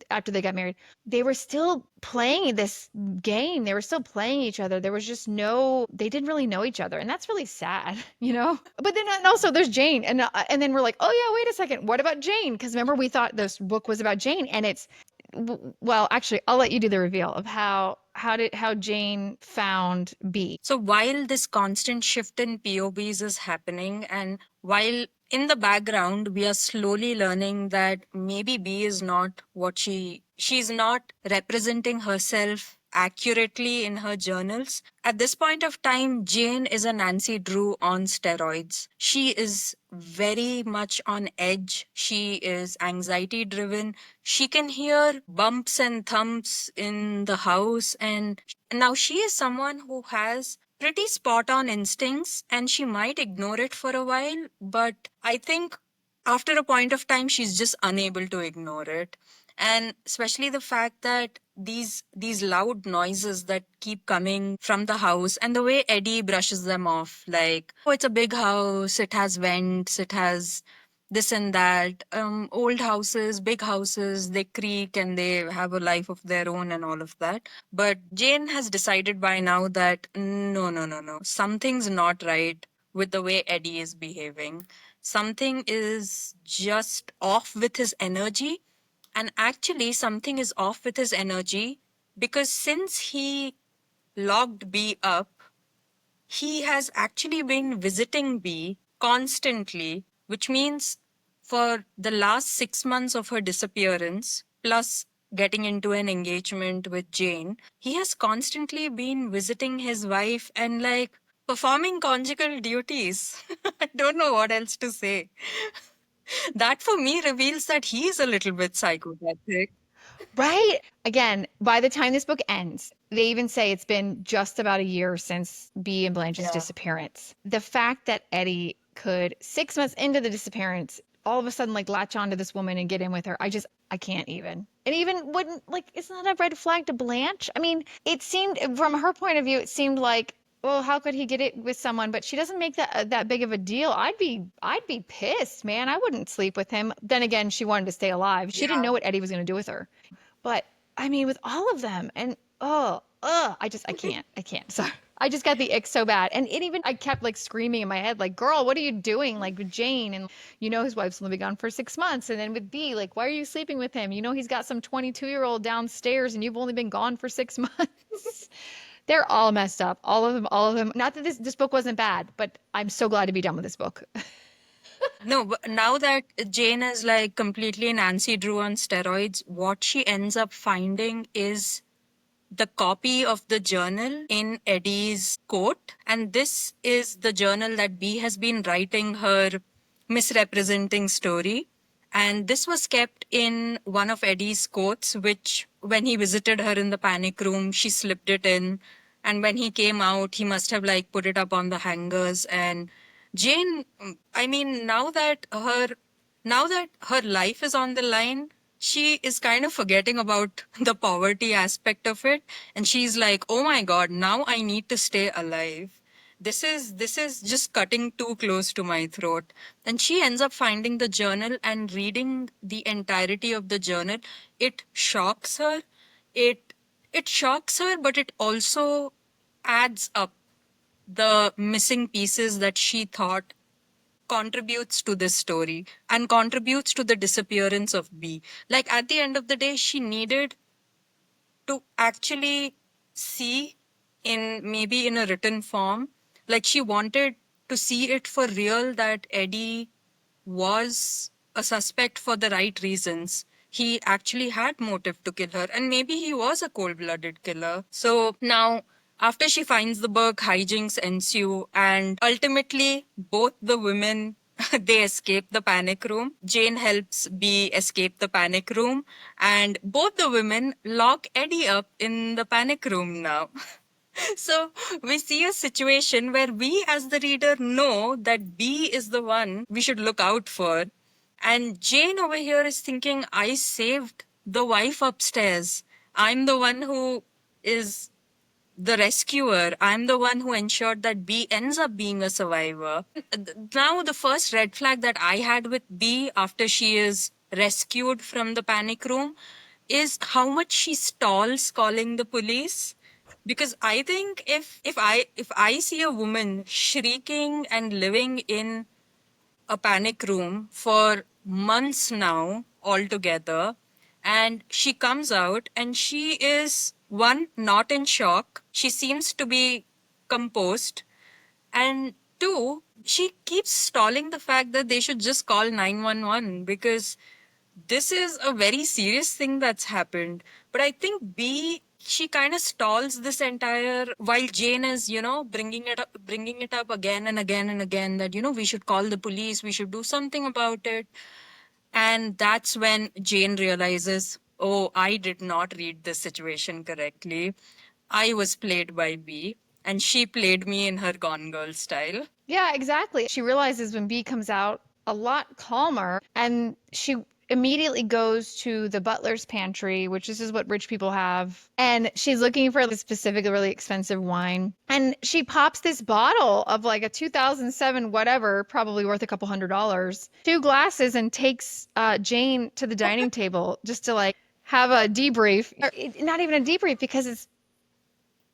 After they got married, they were still playing this game. They were still playing each other. There was just they didn't really know each other. And that's really sad, you know? But then, and also there's Jane. And then we're like, oh yeah, wait a second. What about Jane? Because remember, we thought this book was about Jane, and well, actually, I'll let you do the reveal of how Jane found B. So while this constant shift in POVs is happening, and while in the background we are slowly learning that maybe B is not what she's not representing herself accurately in her journals. At this point of time, Jane is a Nancy Drew on steroids. She is very much on edge. She is anxiety driven. She can hear bumps and thumps in the house, and now she is someone who has pretty spot on instincts, and she might ignore it for a while, but I think after a point of time she's just unable to ignore it. And especially the fact that these loud noises that keep coming from the house, and the way Eddie brushes them off, like, oh, it's a big house, it has vents, it has this and that. Old houses, big houses, they creak and they have a life of their own and all of that. But Jane has decided by now that no, something's not right with the way Eddie is behaving. Something is just off with his energy. And actually, something is off with his energy because since he locked B up, he has actually been visiting B constantly, which means for the last 6 months of her disappearance, plus getting into an engagement with Jane, he has constantly been visiting his wife, and like, Performing conjugal duties. I don't know what else to say. That for me reveals that he is a little bit psychopathic. Right? Again, by the time this book ends, they even say it's been just about a year since Bee and Blanche's Yeah. disappearance. The fact that Eddie could, 6 months into the disappearance, all of a sudden like latch onto this woman and get in with her, I can't even. And even wouldn't like, it's not a red flag to Blanche. I mean, it seemed from her point of view, it seemed like, well, how could he get it with someone? But she doesn't make that big of a deal. I'd be pissed, man. I wouldn't sleep with him. Then again, she wanted to stay alive. She didn't Yeah. know what Eddie was going to do with her. But I mean, with all of them, and I can't. So I just got the ick so bad, and it even I kept like screaming in my head, like, "Girl, what are you doing?" Like with Jane, and his wife's only been gone for 6 months, and then with B, like, why are you sleeping with him? He's got some 22-year-old downstairs, and you've only been gone for 6 months. They're all messed up, all of them, all of them. Not that this book wasn't bad, but I'm so glad to be done with this book. No, but now that Jane is like completely Nancy Drew on steroids, what she ends up finding is the copy of the journal in Eddie's coat. And this is the journal that B has been writing her misrepresenting story. And this was kept in one of Eddie's coats, which when he visited her in the panic room, she slipped it in. And when he came out, he must have like put it up on the hangers. And Jane, I mean, now that her life is on the line, she is kind of forgetting about the poverty aspect of it. And she's like, oh my God, now I need to stay alive. This is just cutting too close to my throat. And she ends up finding the journal and reading the entirety of the journal. It shocks her. It shocks her, but it also adds up the missing pieces that she thought contributes to this story and contributes to the disappearance of B. Like at the end of the day, she needed to actually see in maybe in a written form, like she wanted to see it for real that Eddie was a suspect for the right reasons. He actually had motive to kill her, and maybe he was a cold blooded killer. So now, after she finds the book, hijinks ensue, and ultimately, both the women. They escape the panic room. Jane helps B escape the panic room, and both the women lock Eddie up in the panic room now. So we see a situation where we as the reader know that B is the one we should look out for. And Jane over here is thinking, I saved the wife upstairs. I'm the one who is the rescuer. I'm the one who ensured that B ends up being a survivor. Now, the first red flag that I had with B after she is rescued from the panic room is how much she stalls calling the police. Because I think if I see a woman shrieking and living in a panic room for months now altogether, and she comes out and she is one, not in shock, she seems to be composed, and two, she keeps stalling the fact that they should just call 911 because this is a very serious thing that's happened. But I think B, she kind of stalls this entire while Jane is, bringing it up again and again and again that, we should call the police, we should do something about it. And that's when Jane realizes, oh, I did not read this situation correctly. I was played by B, and she played me in her Gone Girl style. Yeah, exactly. She realizes when B comes out a lot calmer, and she immediately goes to the butler's pantry, which this is what rich people have, and she's looking for this specific really expensive wine. And she pops this bottle of like a 2007 whatever, probably worth a couple $100, two glasses, and takes Jane to the dining table just to like have a debrief. Not even a debrief because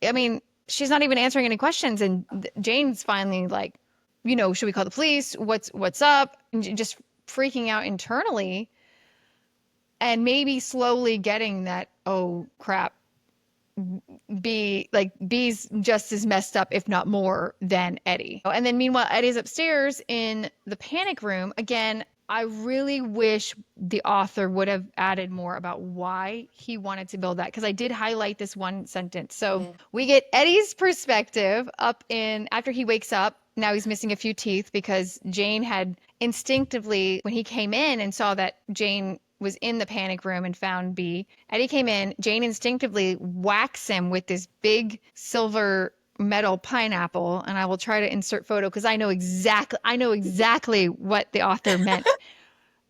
I mean, she's not even answering any questions. And Jane's finally like, should we call the police? What's up? And just freaking out internally, and maybe slowly getting that, oh crap, B's just as messed up, if not more, than Eddie. And then meanwhile, Eddie's upstairs in the panic room. Again, I really wish the author would have added more about why he wanted to build that, because I did highlight this one sentence. So Yeah. we get Eddie's perspective up in after he wakes up. Now he's missing a few teeth because Jane had instinctively, when he came in and saw that Jane was in the panic room and found B, Eddie came in, Jane instinctively whacks him with this big silver metal pineapple, and I will try to insert photo because I know exactly what the author meant,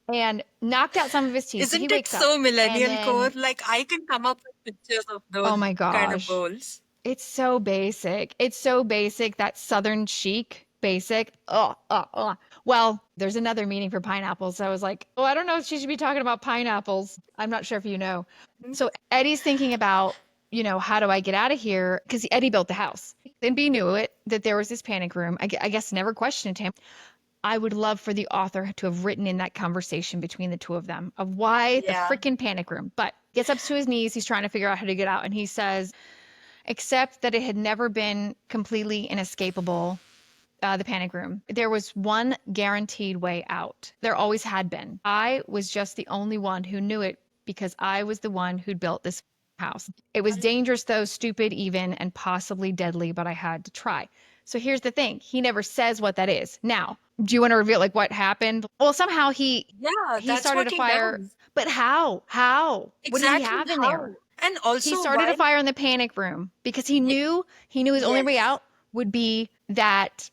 and knocked out some of his teeth. So he Isn't it wakes up so and millennial core? then, Like, I can come up with pictures of oh those my kind of gosh, bowls. it's so basic. It's so basic, that southern chic basic. Well, there's another meaning for pineapples. So I was like, oh, I don't know if she should be talking about pineapples. I'm not sure if you know. So Eddie's thinking about, how do I get out of here? Because Eddie built the house. Then B knew it, that there was this panic room. I guess never questioned him. I would love for the author to have written in that conversation between the two of them of why the Yeah. freaking panic room. But gets up to his knees. He's trying to figure out how to get out. And he says, except that it had never been completely inescapable, the panic room. There was one guaranteed way out. There always had been. I was just the only one who knew it because I was the one who'd built this house. It was dangerous, though, stupid, even, and possibly deadly, but I had to try. So here's the thing. He never says what that is. Now, do you want to reveal like what happened? Well, somehow Yeah, he that's started what a he fire, does. but how? How? What did he Exactly have in there? how? And He also, started a while fire in the panic room because Ye- he knew his only way yes. out would be that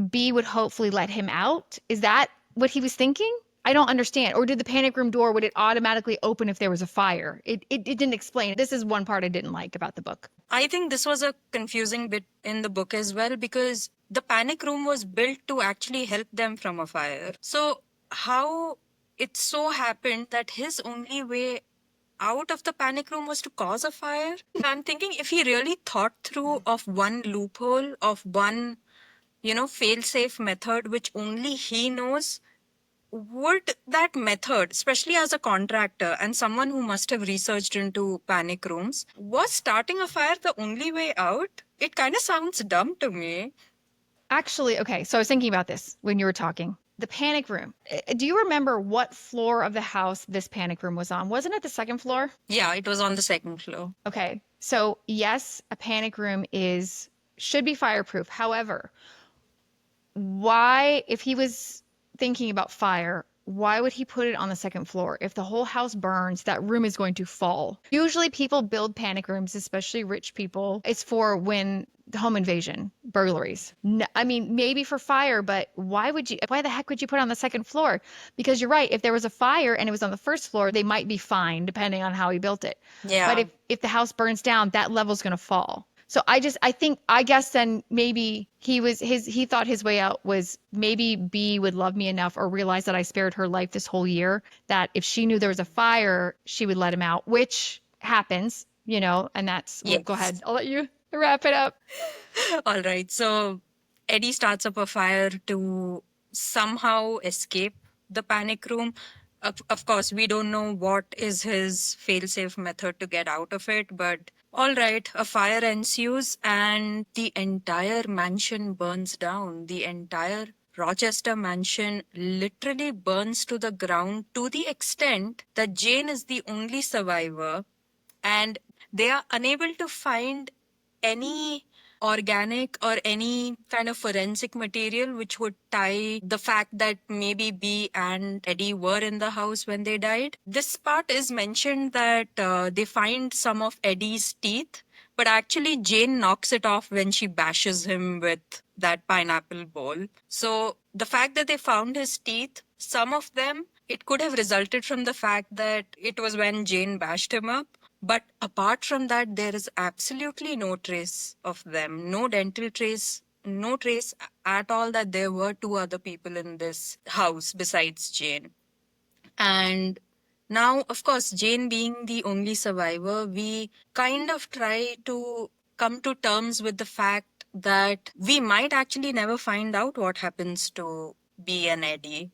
B would hopefully let him out. Is that what he was thinking? I don't understand. Or did the panic room door, would it automatically open if there was a fire? It didn't explain. This is one part I didn't like about the book. I think this was a confusing bit in the book as well because the panic room was built to actually help them from a fire. So, how it so happened that his only way out of the panic room was to cause a fire? I'm thinking if he really thought through of one loophole, of one, fail safe method, which only he knows, would that method, especially as a contractor and someone who must have researched into panic rooms, was starting a fire the only way out? It kind of sounds dumb to me. Actually, okay, so I was thinking about this when you were talking. The panic room. Do you remember what floor of the house this panic room was on? Wasn't it the second floor? Yeah, it was on the second floor. Okay. So, yes, a panic room should be fireproof. However, why, if he was thinking about fire, why would he put it on the second floor? If the whole house burns, that room is going to fall. Usually people build panic rooms, especially rich people. It's for when the home invasion, burglaries. No, I mean, maybe for fire, but why the heck would you put it on the second floor? Because you're right, if there was a fire and it was on the first floor, they might be fine depending on how he built it. But Yeah. if the house burns down, that level's going to fall. So I guess then maybe he thought his way out was maybe B would love me enough or realize that I spared her life this whole year, that if she knew there was a fire, she would let him out, which happens, and well, go Yes. ahead. I'll let you wrap it up. All right. So Eddie starts up a fire to somehow escape the panic room. Of course, we don't know what is his fail-safe method to get out of it, but all right, a fire ensues and the entire mansion burns down. The entire Rochester mansion literally burns to the ground to the extent that Jane is the only survivor and they are unable to find any organic or any kind of forensic material which would tie the fact that maybe B and Eddie were in the house when they died. This part is mentioned that they find some of Eddie's teeth, but actually Jane knocks it off when she bashes him with that pineapple bowl. So the fact that they found his teeth, some of them, it could have resulted from the fact that it was when Jane bashed him up. But apart from that, there is absolutely no trace of them, no dental trace, no trace at all that there were two other people in this house besides Jane. And now, of course, Jane being the only survivor, we kind of try to come to terms with the fact that we might actually never find out what happens to B and Eddie.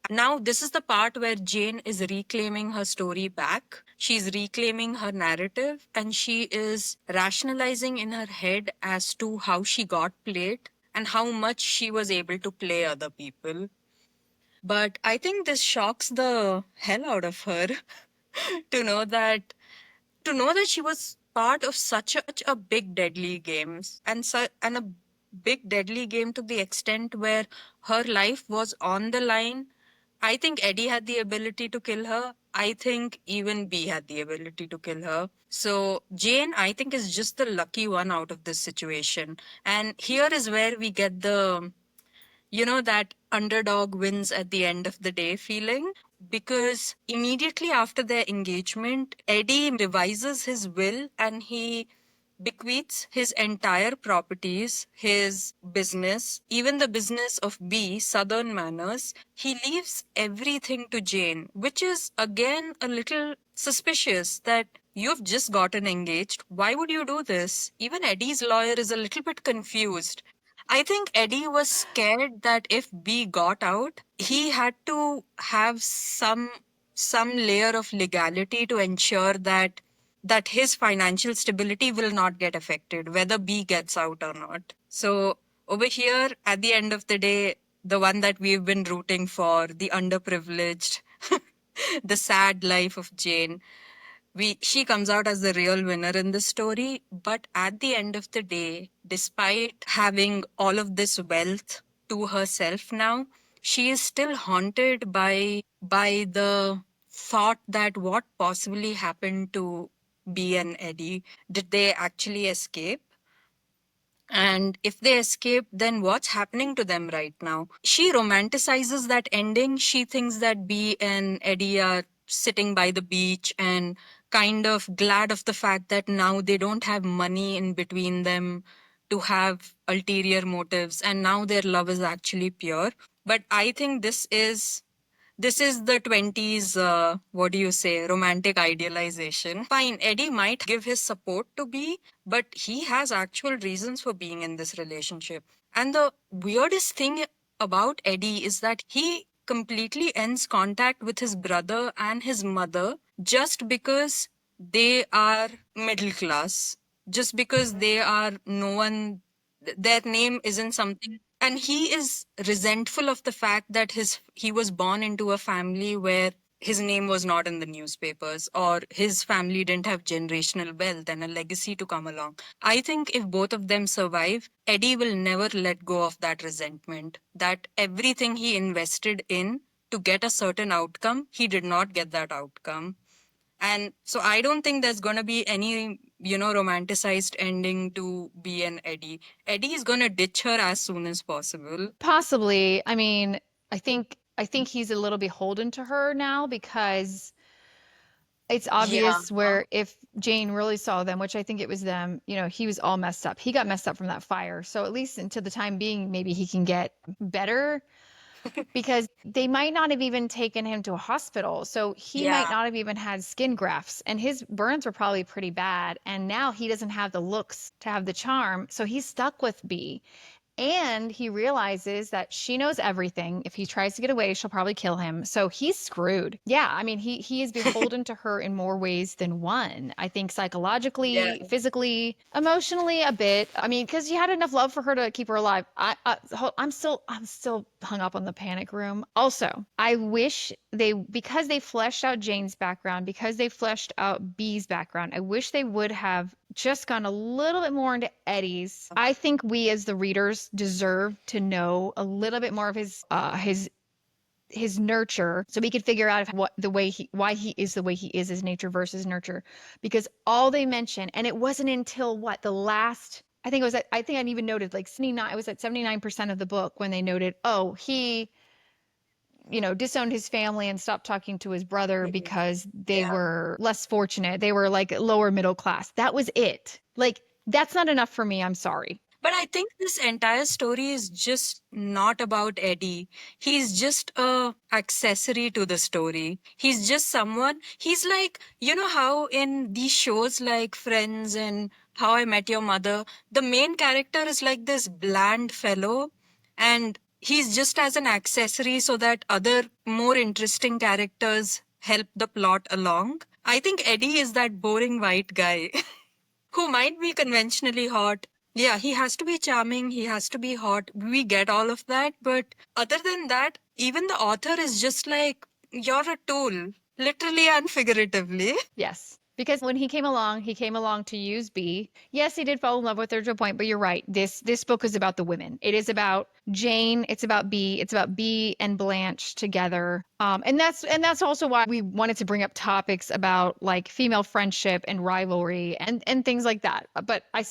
Now, this is the part where Jane is reclaiming her story back. She's reclaiming her narrative and she is rationalizing in her head as to how she got played and how much she was able to play other people. But I think this shocks the hell out of her to know that she was part of such a big deadly games and a big deadly game to the extent where her life was on the line. I think Eddie had the ability to kill her. I think even B had the ability to kill her. So Jane, I think, is just the lucky one out of this situation. And here is where we get that underdog wins at the end of the day feeling, because immediately after their engagement, Eddie revises his will and he bequeaths his entire properties, his business, even the business of B, Southern Manners. He leaves everything to Jane, which is again a little suspicious that you've just gotten engaged. Why would you do this? Even Eddie's lawyer is a little bit confused. I think Eddie was scared that if B got out, he had to have some layer of legality to ensure that his financial stability will not get affected, whether B gets out or not. So over here, at the end of the day, the one that we've been rooting for, the underprivileged, the sad life of Jane, she comes out as the real winner in this story. But at the end of the day, despite having all of this wealth to herself now, she is still haunted by the thought that what possibly happened to B and Eddie. Did they actually escape? And if they escape, then what's happening to them right now? She romanticizes that ending. She thinks that B and Eddie are sitting by the beach and kind of glad of the fact that now they don't have money in between them to have ulterior motives, and now their love is actually pure. But I think this is the 20s, what do you say, romantic idealization. Fine, Eddie might give his support to B, but he has actual reasons for being in this relationship. And the weirdest thing about Eddie is that he completely ends contact with his brother and his mother just because they are middle class, just because they are no one, their name isn't something, and he is resentful of the fact that he was born into a family where his name was not in the newspapers, or his family didn't have generational wealth and a legacy to come along. I think if both of them survive, Eddie will never let go of that resentment, that everything he invested in to get a certain outcome, he did not get that outcome. And so I don't think there's going to be any, romanticized ending to B and Eddie. Eddie is going to ditch her as soon as possible. Possibly. I mean, I think he's a little beholden to her now because it's Yeah. obvious where if Jane really saw them, which I think it was them, he was all messed up. He got messed up from that fire. So at least until the time being, maybe he can get better because they might not have even taken him to a hospital. So he might Yeah. not have even had skin grafts, and his burns were probably pretty bad. And now he doesn't have the looks to have the charm. So he's stuck with B. And he realizes that she knows everything. If he tries to get away, she'll probably kill him. So he's screwed. Yeah, I mean, he is beholden to her in more ways than one. I think Yeah. psychologically, physically, emotionally, a bit. I mean, because he had enough love for her to keep her alive. I'm still hung up on the panic room. Also, I wish because they fleshed out Jane's background, because they fleshed out B's background, I wish they would have just gone a little bit more into Eddie's. I think we as the readers deserve to know a little bit more of his nurture, so we could figure out why he is the way he is, his nature versus nurture. Because all they mention, and it wasn't until the last, I think I even noted like 79, it was at 79% of the book when they noted, oh, he disowned his family and stopped talking to his brother because they Yeah. were less fortunate. They were like lower middle class. That was it. Like, that's not enough for me. I'm sorry. But I think this entire story is just not about Eddie. He's just a accessory to the story. He's just someone. He's like, how in these shows like Friends and How I Met Your Mother, the main character is like this bland fellow, and he's just as an accessory so that other more interesting characters help the plot along. I think Eddie is that boring white guy who might be conventionally hot, Yeah, he has to be charming, he has to be hot. We get all of that. But other than that, even the author is just like, you're a tool, literally and figuratively. Yes. Because when he came along to use B. Yes, he did fall in love with her to a point, but you're right. This book is about the women. It is about Jane, it's about B and Blanche together. And that's also why we wanted to bring up topics about like female friendship and rivalry and things like that. But I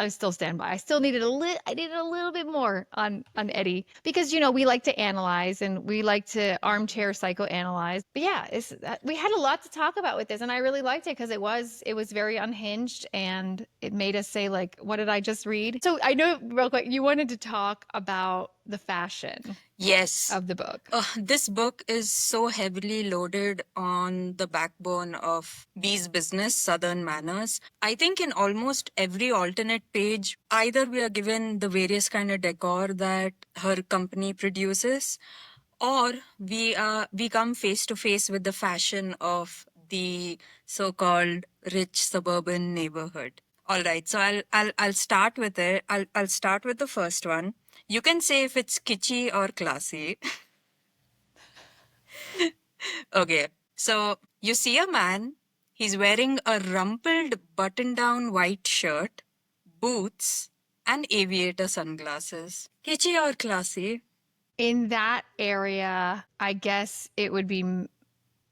still stand by. I still needed I needed a little bit more on Eddie because we like to analyze and we like to armchair psychoanalyze. But yeah, we had a lot to talk about with this, and I really liked it because it was very unhinged and it made us say like, what did I just read? So I know real quick you wanted to talk about the fashion Yes. of the book. This book is so heavily loaded on the backbone of B's business, Southern Manners. I think in almost every alternate page, either we are given the various kind of decor that her company produces, or we come face to face with the fashion of the so-called rich suburban neighborhood. All right, so I'll start with it. I'll start with the first one. You can say if it's kitschy or classy. Okay, so you see a man, he's wearing a rumpled button down white shirt, boots, and aviator sunglasses. Kitschy or classy? In that area, I guess it would be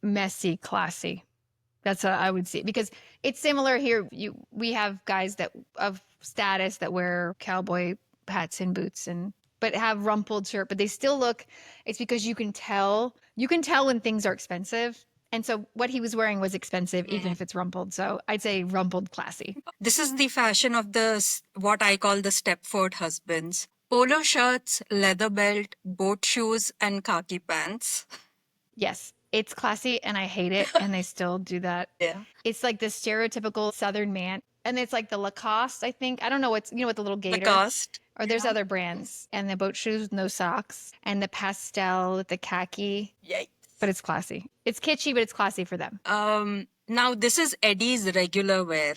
messy, classy. That's what I would see because it's similar here. We have guys that of status that wear cowboy hats and boots and but have rumpled shirt, but they still look. It's because you can tell when things are expensive. And so what he was wearing was expensive, even if it's rumpled. So I'd say rumpled classy. This is the fashion of what I call the Stepford husbands. Polo shirts, leather belt, boat shoes, and khaki pants. Yes, it's classy and I hate it. And they still do that. Yeah. It's like the stereotypical Southern man. And it's like the Lacoste, I think. I don't know with the little The gator. cost. Or there's other brands. And the boat shoes with no socks. And the pastel with the khaki. Yikes. But it's classy. It's kitschy, but it's classy for them. Now this is Eddie's regular wear.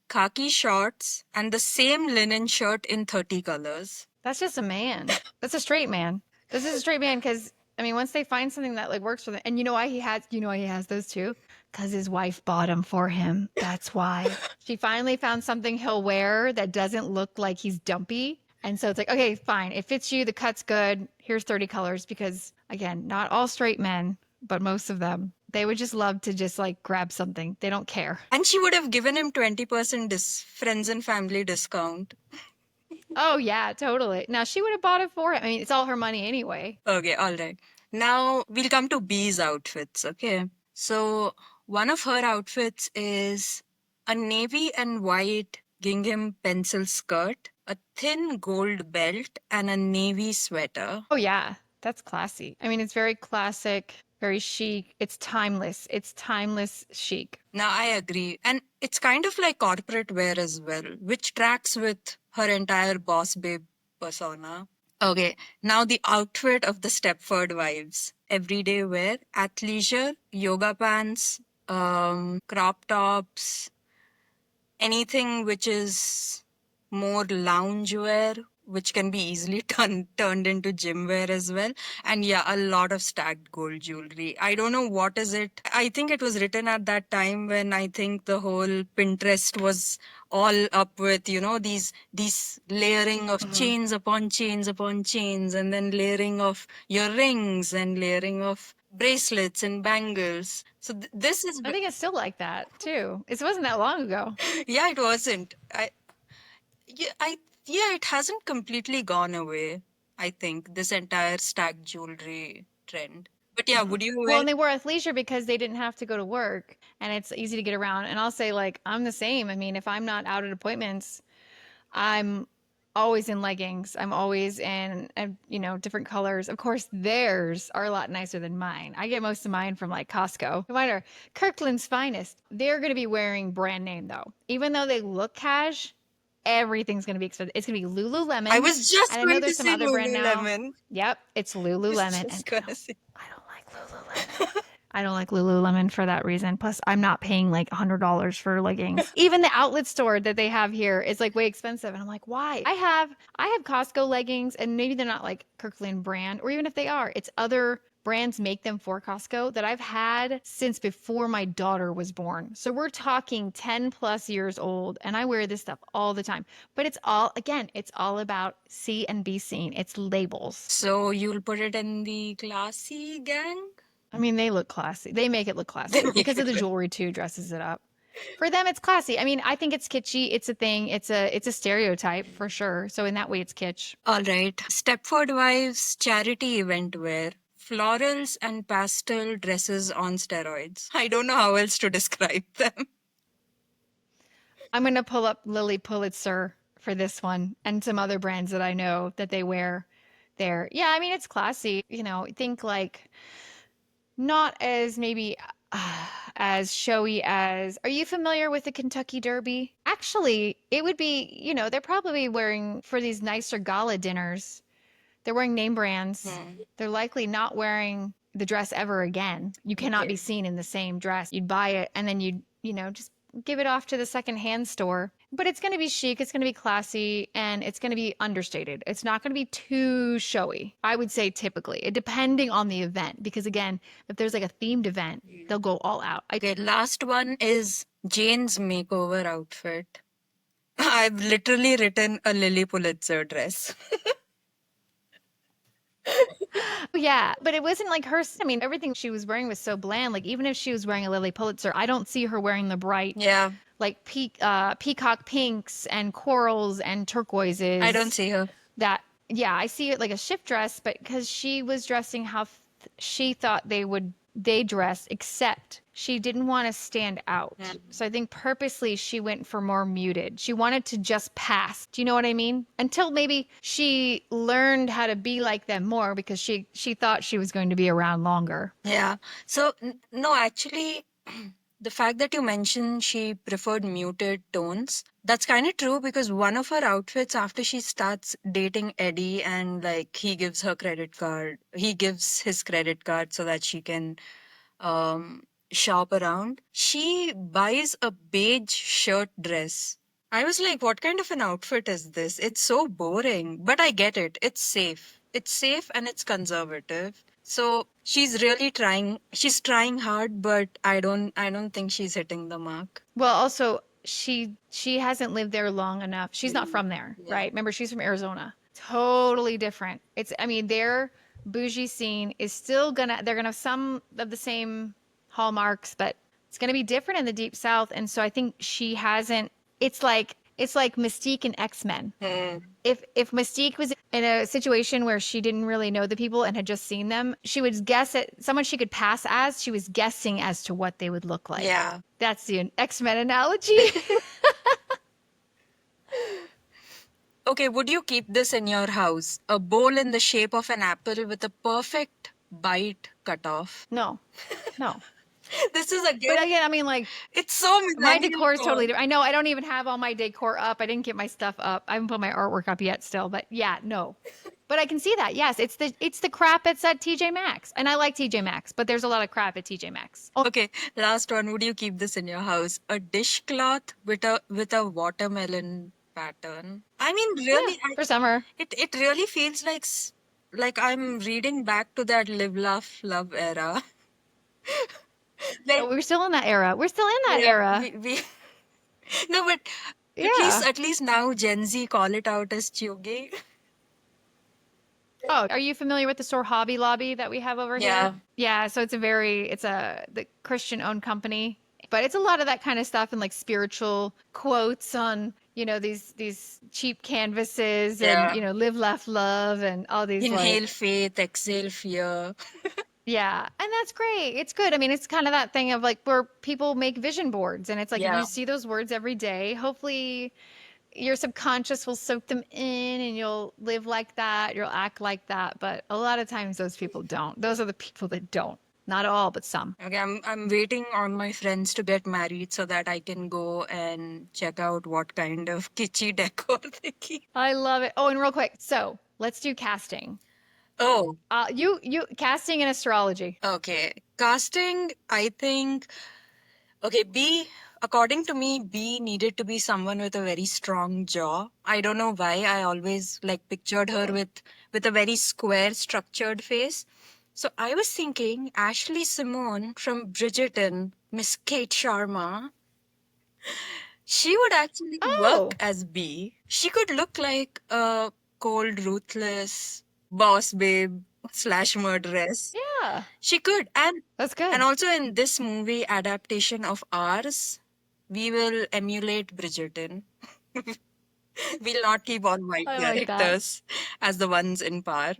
Khaki shorts and the same linen shirt in 30 colors. That's just a man. That's a straight man. This is a straight man because once they find something that like works for them, and why he has those too? Because his wife bought them for him. That's why. She finally found something he'll wear that doesn't look like he's dumpy. And so it's like, okay, fine. It fits you. The cut's good. Here's 30 colors because, again, not all straight men, but most of them, they would just love to just like grab something. They don't care. And she would have given him 20% friends and family discount. Oh, yeah, totally. Now, she would have bought it for him. It's all her money anyway. Okay, all right. Now we'll come to B's outfits, okay? So one of her outfits is a navy and white gingham pencil skirt, a thin gold belt, and a navy sweater. Oh, yeah, that's classy. It's very classic, very chic. It's timeless. It's timeless chic. Now I agree. And it's kind of like corporate wear as well, which tracks with her entire boss babe persona. Okay, now the outfit of the Stepford wives. Everyday wear, athleisure, yoga pants, crop tops, anything which is more lounge wear, which can be easily turned into gym wear as well. And yeah, a lot of stacked gold jewelry. I don't know what is it. I think it was written at that time when I think the whole Pinterest was all up with, these layering of chains upon chains upon chains, and then layering of your rings and layering of bracelets and bangles. So this is I think it's still like that too. It wasn't that long ago. yeah, it wasn't. Yeah, it hasn't completely gone away. I think this entire stacked jewelry trend. But yeah, would you Well, wear? and they wore athleisure because they didn't have to go to work and it's easy to get around. And I'll say, like, I'm the same. If I'm not out at appointments, I'm always in leggings. I'm always in, different colors. Of course, theirs are a lot nicer than mine. I get most of mine from like Costco. Mine are Kirkland's finest. They're going to be wearing brand name though. Even though they look cash, everything's going to be expensive. It's going to be Lululemon. I was just And I know going to there's some say other brand now. Lululemon. Yep, it's I was Lululemon. just And gonna say. I don't like Lululemon. I don't like Lululemon for that reason. Plus, I'm not paying like $100 for leggings. Even the outlet store that they have here is like way expensive, and I'm like, why? I have Costco leggings, and maybe they're not like Kirkland brand, or even if they are, it's other brands make them for Costco that I've had since before my daughter was born. So we're talking 10 plus years old, and I wear this stuff all the time. But it's all, again, it's all about see and be seen. It's labels. So you'll put it in the classy gang? I mean, they look classy. They make it look classy because of the jewelry too, dresses it up. For them, it's classy. I mean, I think it's kitschy. It's a thing. It's a stereotype for sure. So in that way, it's kitsch. All right. Stepford Wives charity event wear. Florals and pastel dresses on steroids. I don't know how else to describe them. I'm gonna pull up Lilly Pullitzer for this one and some other brands that I know that they wear there. Yeah, I mean, it's classy. Think like not as maybe as showy as. Are you familiar with the Kentucky Derby? Actually, it would be, they're probably wearing for these nicer gala dinners. They're wearing name brands. They're likely not wearing the dress ever again. You cannot be seen in the same dress. You'd buy it and then you'd, just give it off to the secondhand store. But it's going to be chic, it's going to be classy, and it's going to be understated. It's not going to be too showy, I would say typically, depending on the event. Because again, if there's like a themed event, they'll go all out. Okay, last one is Jane's makeover outfit. I've literally written a Lilly Pulitzer dress. Yeah, but it wasn't like her. I mean, everything she was wearing was so bland. Like even if she was wearing a Lilly Pulitzer, I don't see her wearing the bright, like peacock pinks and corals and turquoises. I don't see her. Yeah, I see it like a shift dress, but because she was dressing how she thought they dress, except she didn't want to stand out. So I think purposely she went for more muted. She wanted to just pass. Do you know what I mean? Until maybe she learned how to be like them more because she thought she was going to be around longer. Yeah. So, no, actually, the fact that you mentioned she preferred muted tones, that's kind of true because one of her outfits after she starts dating Eddie and like he gives his credit card so that she can shop around, she buys a beige shirt dress. I was like, what kind of an outfit is this? It's so boring, but I get it. It's safe. It's safe and it's conservative. So she's really trying. She's trying hard, but I don't think she's hitting the mark. Well, also she hasn't lived there long enough. She's not from there, right? Remember, she's from Arizona. Totally different. Their bougie scene is still they're gonna have some of the same hallmarks, but it's gonna be different in the Deep South. And so I think she hasn't. It's like Mystique and X-Men. If Mystique was in a situation where she didn't really know the people and had just seen them, she would guess at someone she could pass as. She was guessing as to what they would look like. Yeah. That's the X-Men analogy. Okay, would you keep this in your house? A bowl in the shape of an apple with a perfect bite cut off. No. This is again. But again, I mean, like, it's so my decor is totally different. I know I don't even have all my decor up. I didn't get my stuff up. I haven't put my artwork up yet still, but yeah, no. But I can see that. Yes, it's the crap that's at TJ Maxx. And I like TJ Maxx, but there's a lot of crap at TJ Maxx. Okay, last one. Would you keep this in your house? A dishcloth with a watermelon pattern. I mean, really, for summer. It really feels like I'm reading back to that live, laugh, love era. We're still in that era. We're still in that era. No, but at least now Gen Z call it out as chuggy. Oh, are you familiar with the store Hobby Lobby that we have over here? Yeah, so it's the Christian-owned company, but it's a lot of that kind of stuff and like spiritual quotes on, these cheap canvases and, live, laugh, love and all these. Inhale faith, exhale fear. Yeah, and that's great. It's good. I mean, it's kind of that thing of like where people make vision boards and it's like you see those words every day. Hopefully your subconscious will soak them in and you'll live like that, you'll act like that. But a lot of times those people don't. Those are the people that don't. Not all, but some. Okay, I'm waiting on my friends to get married so that I can go and check out what kind of kitschy decor they keep. I love it. Oh, and real quick, so let's do casting. Oh, You casting and astrology. okay. Casting, I think, okay, B, according to me, B needed to be someone with a very strong jaw. I don't know why. I always like pictured her Oh. with a very square, structured face. So I was thinking Ashley Simone from Bridgerton, Miss Kate Sharma, she would actually work Oh, as B. She could look like a cold, ruthless boss babe slash murderess. yeah. She could. That's And good. also in this movie adaptation of ours, we will emulate Bridgerton. We'll not keep all white I like that. characters as the ones in power.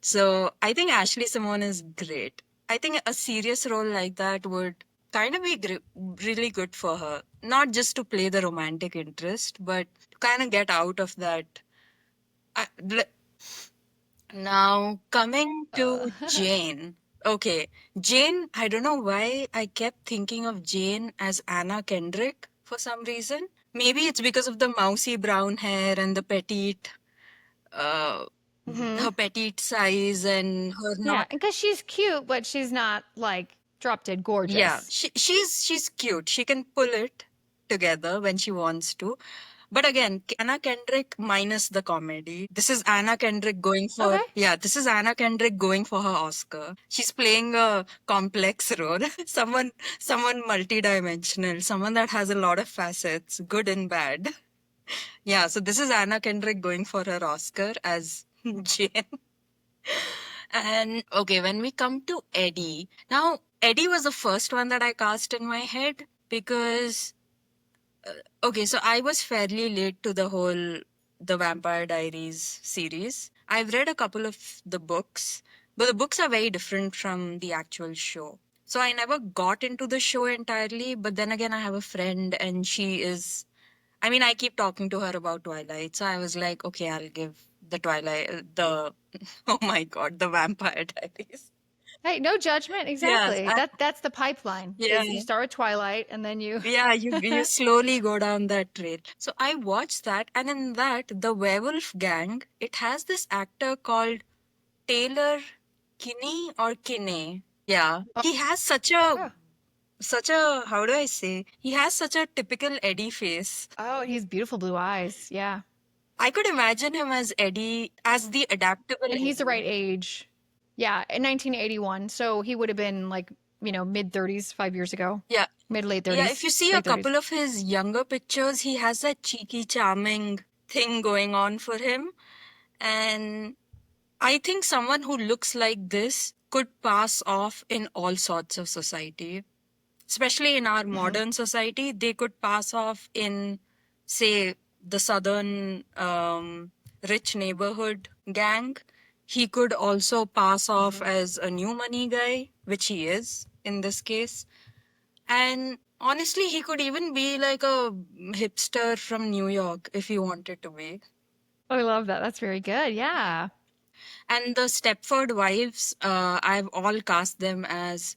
So I think Ashley Simone is great. I think a serious role like that would kind of be really good for her. Not just to play the romantic interest, but to kind of get out of that. I, now, coming Uh, to Jane. Okay, Jane, I don't know why I kept thinking of Jane as Anna Kendrick for some reason. Maybe it's because of the mousy brown hair and the petite, uh, hmm her petite size and her Yeah, not. because she's cute, but she's not like drop dead Yeah, gorgeous. she's cute. She can pull it together when she wants to. But again, Anna Kendrick minus the comedy. This is Anna Kendrick going for, Okay. yeah, this is Anna Kendrick going for her Oscar. She's playing a complex role. Someone multidimensional, someone that has a lot of facets, good and bad. Yeah, so this is Anna Kendrick going for her Oscar as Jane. And okay, when we come to Eddie, now Eddie was the first one that I cast in my head because okay, so I was fairly late to the Vampire Diaries series. I've read a couple of the books, but the books are very different from the actual show. So I never got into the show entirely, but then again I have a friend and she is I mean I keep talking to her about Twilight. So I was like, okay, I'll give the Twilight the oh my god, the Vampire Diaries. Hey, no judgment. Yes, Exactly. That's the pipeline. yeah. Is you start with Twilight and then you Yeah, you slowly go down that trail. So I watched that, and in that, the Werewolf Gang, it has this actor called Taylor Kinney or Kinney. Yeah, he has Oh, such a how do I say? He has such a typical Eddie face. oh, he's beautiful blue eyes. Yeah. I could imagine him as Eddie, as the adaptable And he's the right Eddie. age. Yeah, in 1981. So he would have been like, mid 30s 5 years ago. Yeah, Mid late yeah. If 30s, you see a late 30s. couple of his younger pictures, he has that cheeky, charming thing going on for him, and I think someone who looks like this could pass off in all sorts of society, especially in our hmm modern society. They could pass off in, say, the southern rich neighborhood gang. He could also pass off hmm as a new money guy, which he is in this case. And honestly, he could even be like a hipster from New York if he wanted to be. I love that. That's very good. Yeah. And the Stepford Wives, I've all cast them as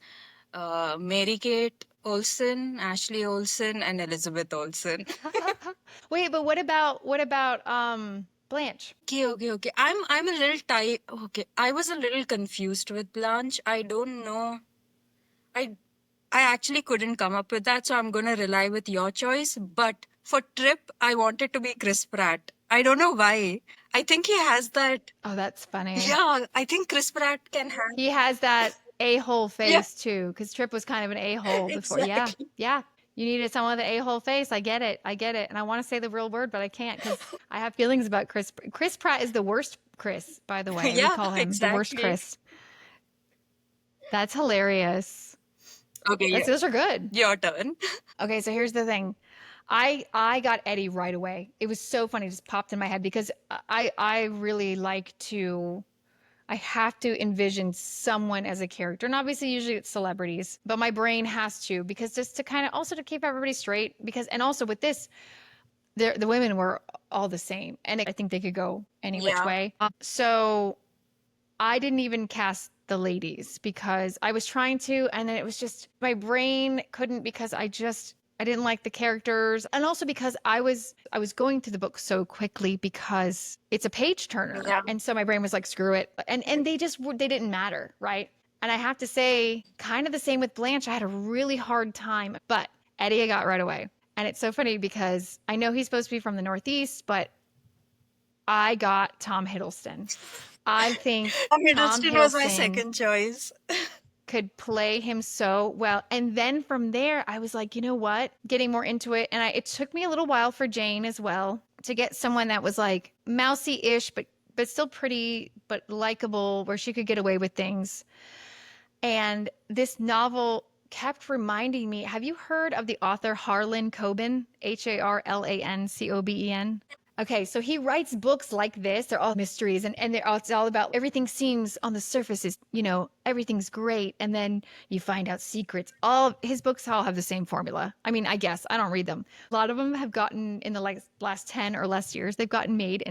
Mary Kate Olsen, Ashley Olsen, and Elizabeth Olsen. Wait, but what about Blanche? Okay, okay, okay. I'm a little tight. Okay, I was a little confused with Blanche. I don't know. I I actually couldn't come up with that, so I'm gonna rely with your choice. But for Trip, I wanted to be Chris Pratt. I don't know why. I think he has that. Oh, that's funny. Yeah, I think Chris Pratt can have. He has that a-hole Yeah, face too, because Trip was kind of an a-hole before. Yeah, exactly. yeah. You needed someone with an a-hole face. I get it. I get it. And I want to say the real word, but I can't because I have feelings about Chris. Chris Pratt is the worst Chris, by the way. We Yeah, call him the worst exactly. Chris. That's hilarious. Okay, yeah. Those are good. Your turn. Okay, so here's the thing. I got Eddie right away. It was so funny, it just popped in my head because I really like to I have to envision someone as a character. And obviously usually it's celebrities, but my brain has to because just to kind of also to keep everybody straight because and also with this the women were all the same and I think they could go any which Yeah. way. So I didn't even cast the ladies because I was trying to, and then it was just my brain couldn't because I didn't like the characters. And also because I was going through the book so quickly because it's a page turner. Yeah. And so my brain was like, screw it. And they didn't matter, right? And I have to say, kind of the same with Blanche. I had a really hard time, but Eddie I got right away. And it's so funny because I know he's supposed to be from the Northeast, but I got Tom Hiddleston. I think Tom Tom Hiddleston was my Hiddleston second choice. could play him so well. And then from there, I was like, you know what? Getting more into it. And it took me a little while for Jane as well to get someone that was like mousy-ish, but still pretty, but likable, where she could get away with things. And this novel kept reminding me, have you heard of the author Harlan Coben? Harlancoben? Okay, so he writes books like this. They're all mysteries, and it's all about everything seems on the surface is, everything's great. And then you find out secrets. All his books all have the same formula. I mean, I guess I don't read them. A lot of them have gotten in the last 10 or less years, they've gotten made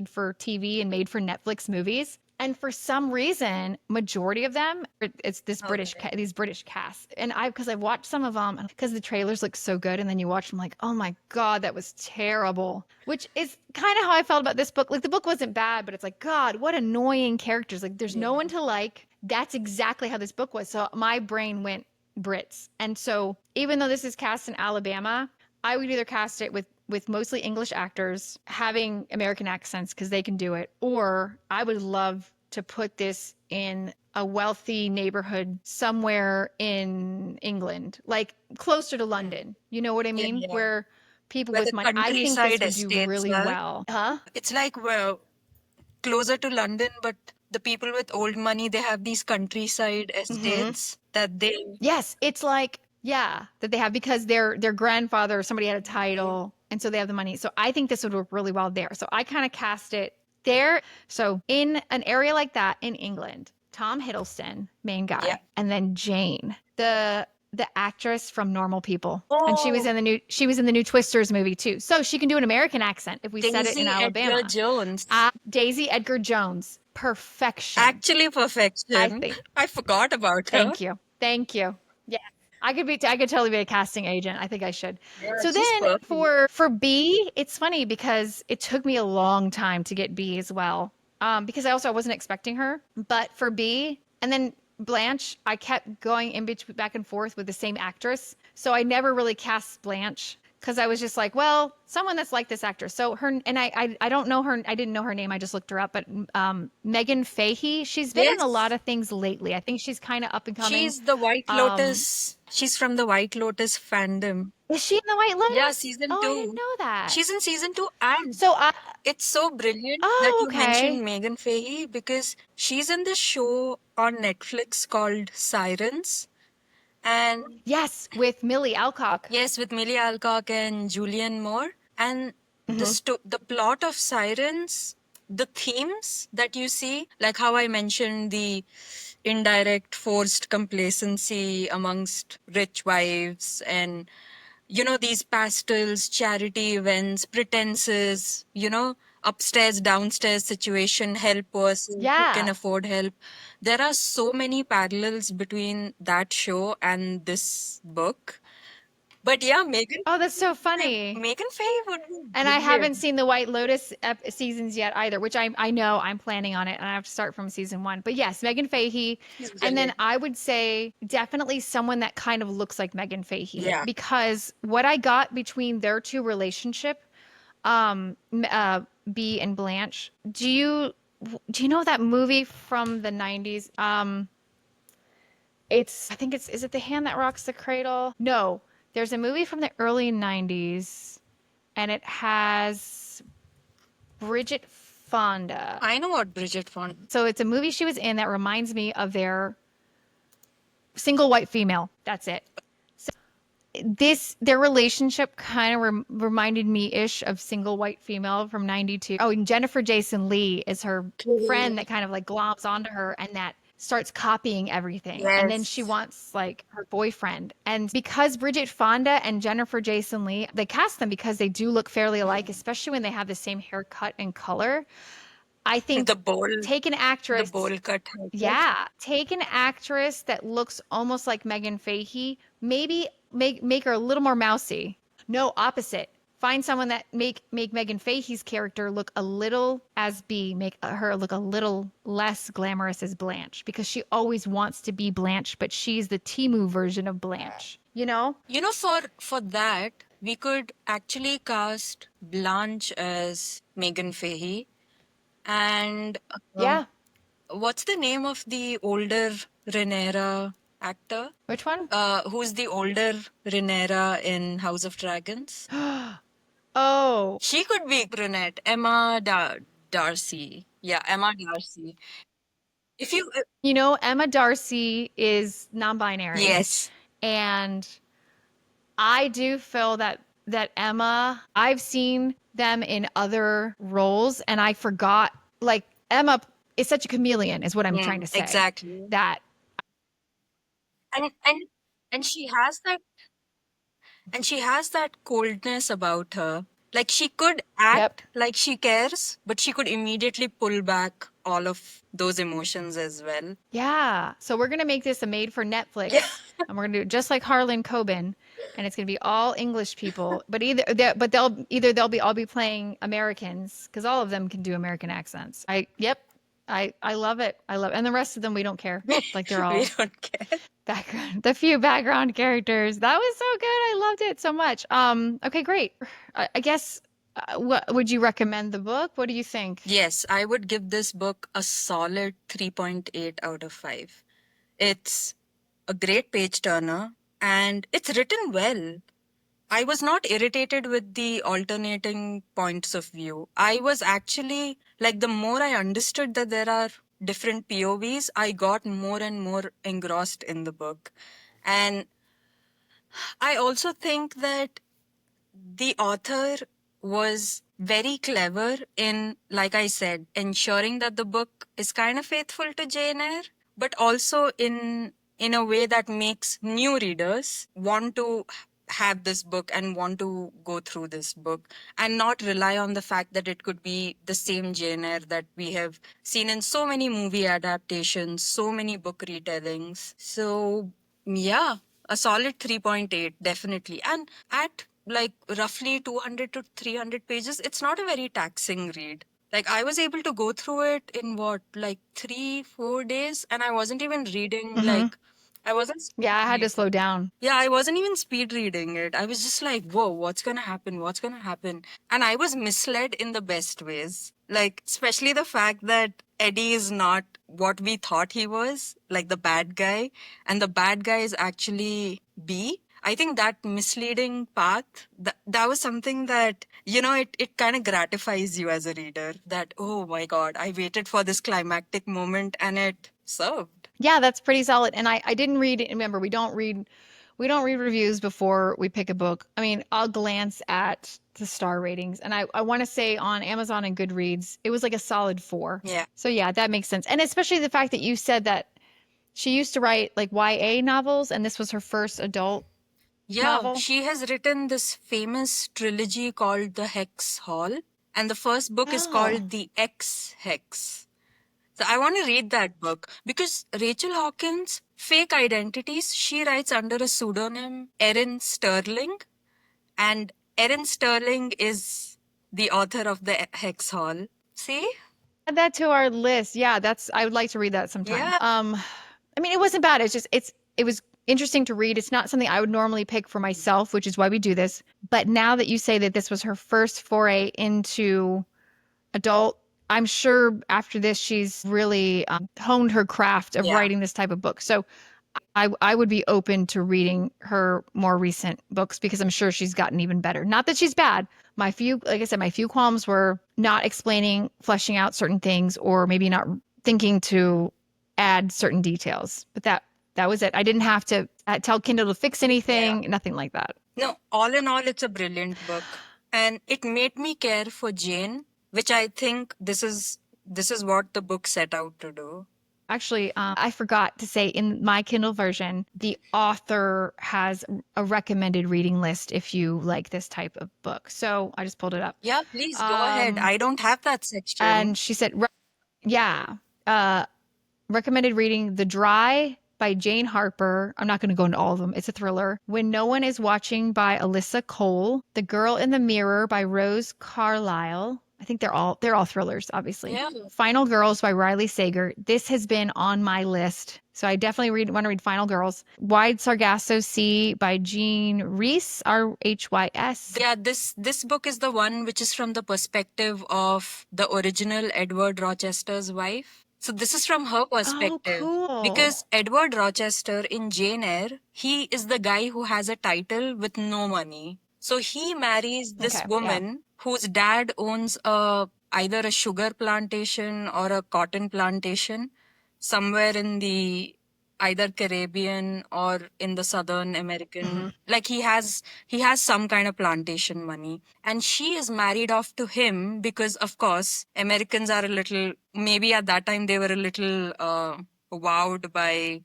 for TV and made for Netflix movies. And for some reason, majority of them, it's these British casts. And because I watched some of them because the trailers look so good, and then you watch them like, oh my God, that was terrible. Which is kind of how I felt about this book. Like the book wasn't bad, but it's like, God, what annoying characters. Like there's no one to like. That's exactly how this book was. So my brain went Brits. And so even though this is cast in Alabama, I would either cast it with mostly English actors having American accents because they can do it, or I would love to put this in a wealthy neighborhood somewhere in England, like closer to London. You know what I mean? Yeah. Where people Where with the money, I think countryside this would do estates really are. well. Huh? It's like, well, closer to London, but the people with old money, they have these countryside estates that they. Yes, it's like, yeah, that they have because their grandfather or somebody had a title, and so they have the money. So I think this would work really well there. So I kind of cast it there. So in an area like that in England, Tom Hiddleston, main guy, Yeah. and then Jane, the actress from Normal People, and she was Oh, in the new Twisters movie too. So she can do an American accent if we said it in Daisy Alabama. Edgar Jones. Daisy Edgar Jones, perfection. Actually, I perfection. think. I forgot about her. Thank you. Thank you. Yeah. I could totally be a casting agent. I think I should. Yeah, So she's then perfect. for B, it's funny because it took me a long time to get B as well. Because I wasn't expecting her. But for B, and then Blanche, I kept going in between back and forth with the same actress. So I never really cast Blanche because I was just like, well, someone that's like this actress. So her, and I don't know her. I didn't know her name. I just looked her up. But Megan Fahey, she's been in a lot Yes, of things lately. I think she's kind of up and coming. she's the White Um, Lotus. She's from the White Lotus fandom. is she in the White Yeah, Lotus? season Oh, I didn't 2. know that. She's in season 2, and So it's so brilliant that oh, you mentioned okay. Megan Fahey because she's in this show on Netflix called Sirens. And Yes, with Millie Alcock. yes, with Millie Alcock and Julianne Moore. And the plot of Sirens, the themes that you see, like how I mentioned the indirect forced complacency amongst rich wives and these pastels, charity events, pretenses, upstairs, downstairs situation, help person who can Yeah. afford help. There are so many parallels between that show and this book. But yeah, Oh, that's so funny. Megan Fahey would be And I haven't brilliant. seen the White Lotus seasons yet either, which I know I'm planning on it, and I have to start from season 1. But yes, Megan Fahey, She's and then brilliant. I would say definitely someone that kind of looks like Megan Fahey Yeah. because what I got between their two relationship, B and Blanche. Do you know that movie from the 90s? I think is it The Hand That Rocks the Cradle? No, there's a movie from the early 90s, and it has Bridget Fonda. I know what Bridget Fonda. So it's a movie she was in that reminds me of their single white female. That's it. So their relationship kind of reminded me ish of single white female from 92. Oh, and Jennifer Jason Leigh is her friend that kind of like glomps onto her and that starts copying everything. And then she Yes. wants like her boyfriend. And because Bridget Fonda and Jennifer Jason Leigh, they cast them because they do look fairly alike, especially when they have the same haircut and color. I think The bowl, take an the actress, bowl cut haircut. yeah, take an actress that looks almost like Megan Fahey, maybe make her a little more mousy. No, opposite. Find someone that make Megan Fahey's character look a little as B, make her look a little less glamorous as Blanche because she always wants to be Blanche, but she's the Timu version of Blanche, you know? You know, for that, we could actually cast Blanche as Megan Fahey, and Yeah. what's the name of the older Rhaenyra actor? Which one? Who's the older Rhaenyra in House of Dragons? Oh, She could be brunette. Darcy. Yeah, Emma Darcy. If you, you know, Emma Darcy is non-binary, yes. and I do feel that Emma, I've seen them in other roles and I forgot, like, Emma is such a chameleon is what I'm trying to say. Exactly. That And and she has that coldness about her. Like she could yep. act like she cares, but she could immediately pull back all of those emotions as well. Yeah. So we're gonna make this a made for Yeah. Netflix and we're gonna do it just like Harlan Coben and it's gonna be all English people. But they'll be all be playing Americans because all of them can do American accents. I love it. I love it. And the rest of them we don't care. Like they're We all don't care. the few background characters. That was so good. I loved it so much. Okay, great. I guess what would you recommend the book? What do you think? Yes, I would give this book a solid 3.8 out of 5. It's a great page turner and it's written well. I was not irritated with the alternating points of view. I was actually, like, the more I understood that there are different POVs, I got more and more engrossed in the book. And I also think that the author was very clever in, like I said, ensuring that the book is kind of faithful to Jane Eyre, but also in a way that makes new readers want to have this book and want to go through this book and not rely on the fact that it could be the same Jane Eyre that we have seen in so many movie adaptations, so many book retellings. So yeah, a solid 3.8, definitely. And at like roughly 200 to 300 pages, it's not a very taxing read. Like I was able to go through it in what, like 3, 4 days, and I wasn't even reading, Hmm. like, I wasn't Yeah, speed I had to slow reading. down. Yeah, I wasn't even speed reading it. I was just like, whoa, what's gonna happen? What's gonna happen? And I was misled in the best ways. Like, especially the fact that Eddie is not what we thought he was, like the bad guy, and the bad guy is actually B. I think that misleading path, that was something that, it kind of gratifies you as a reader that, oh my God, I waited for this climactic moment and it served. Yeah, that's pretty solid. And I didn't read it. Remember, we don't read reviews before we pick a book. I mean, I'll glance at the star ratings and I want to say on Amazon and Goodreads, it was like a solid 4. Yeah. So yeah, that makes sense. And especially the fact that you said that she used to write like YA novels and this was her first adult Yeah, novel. she has written this famous trilogy called The Hex Hall, and the first book is Oh. called The X Hex. So I want to read that book because Rachel Hawkins, fake identities, she writes under a pseudonym Erin Sterling, and Erin Sterling is the author of The Hex Hall. See? Add that to our list. Yeah, that's I would like to read that sometime. Yeah. I mean, it wasn't bad. It was interesting to read. It's not something I would normally pick for myself, which is why we do this. But now that you say that this was her first foray into adult, I'm sure after this she's really honed her craft of Yeah. writing this type of book. So I would be open to reading her more recent books because I'm sure she's gotten even better. Not that she's bad. Like I said, my few qualms were not explaining, fleshing out certain things, or maybe not thinking to add certain details. But that was it. I didn't have to tell Kindle to fix Yeah. anything, nothing like that. No, all in all, it's a brilliant book. And it made me care for Jane, which I think this is what the book set out to do. Actually, I forgot to say in my Kindle version, the author has a recommended reading list if you like this type of book. So I just pulled it up. Yeah, please go ahead. I don't have that section. And she said, Yeah. Recommended reading The Dry by Jane Harper. I'm not going to go into all of them. It's a thriller. When No One Is Watching by Alyssa Cole. The Girl in the Mirror by Rose Carlyle. I think they're all thrillers, obviously. Yeah. Final Girls by Riley Sager. This has been on my list. So I definitely want to read Final Girls. Wide Sargasso Sea by Jean Rhys, Rhys. Yeah, this book is the one which is from the perspective of the original Edward Rochester's wife. So this is from her Oh, perspective. cool. Because Edward Rochester in Jane Eyre, he is the guy who has a title with no money. So he marries this Okay, yeah. woman whose dad owns either a sugar plantation or a cotton plantation somewhere in the either Caribbean or in the Southern American. Like he has some kind of plantation money, and she is married off to him because, of course, Americans are a little, maybe at that time they were a little wowed by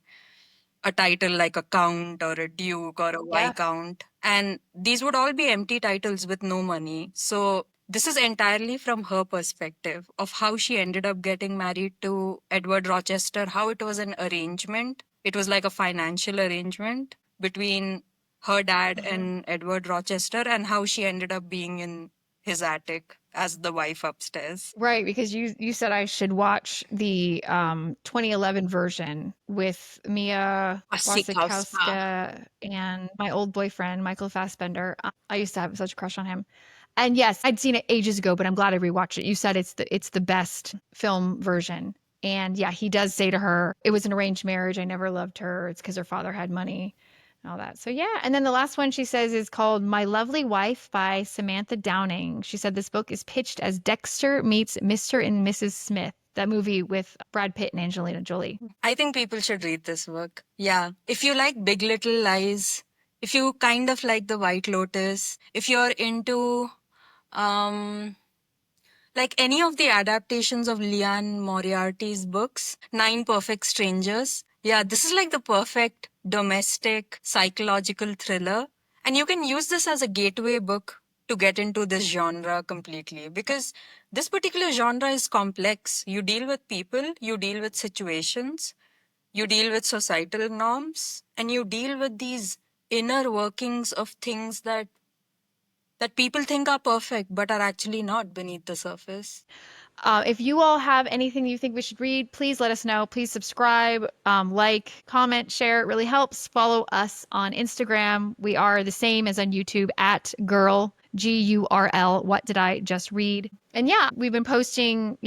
a title like a count or a duke or a Yeah. viscount, and these would all be empty titles with no money. So this is entirely from her perspective of how she ended up getting married to Edward Rochester, how it was an arrangement. It was like a financial arrangement between her dad and Edward Rochester, and how she ended up being in his attic as the wife upstairs. Right, because you said I should watch the 2011 version with Mia Wasikowska. Wasikowska and my old boyfriend Michael Fassbender. I used to have such a crush on him. And yes, I'd seen it ages ago, but I'm glad I rewatched it. You said it's the best film version. And yeah, he does say to her, it was an arranged marriage. I never loved her. It's because her father had money and all that. So yeah. And then the last one she says is called My Lovely Wife by Samantha Downing. She said this book is pitched as Dexter meets Mr. and Mrs. Smith, that movie with Brad Pitt and Angelina Jolie. I think people should read this book. Yeah. If you like Big Little Lies, if you kind of like The White Lotus, if you're into um like any of the adaptations of Leanne Moriarty's books, Nine Perfect Strangers. Yeah, this is like the perfect domestic psychological thriller. And you can use this as a gateway book to get into this genre completely, because this particular genre is complex. You deal with people, you deal with situations, you deal with societal norms, and you deal with these inner workings of things that people think are perfect but are actually not beneath the surface. If you all have anything you think we should read, please let us know. Please subscribe, like, comment, share. It really helps. Follow us on Instagram. We are the same as on YouTube at Gurl, Gurl. What did I just read? And yeah, we've been posting,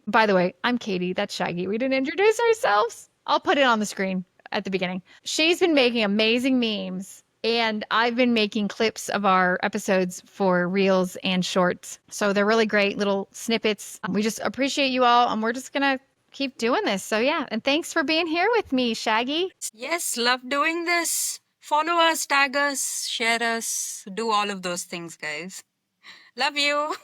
by the way, I'm Katie. That's Shaggy. We didn't introduce ourselves. I'll put it on the screen at the beginning. She's been making amazing memes. And I've been making clips of our episodes for Reels and Shorts. So they're really great little snippets. We just appreciate you all, and we're just going to keep doing this. So yeah, and thanks for being here with me, Shaggy. Yes, love doing this. Follow us, tag us, share us, do all of those things, guys. Love you.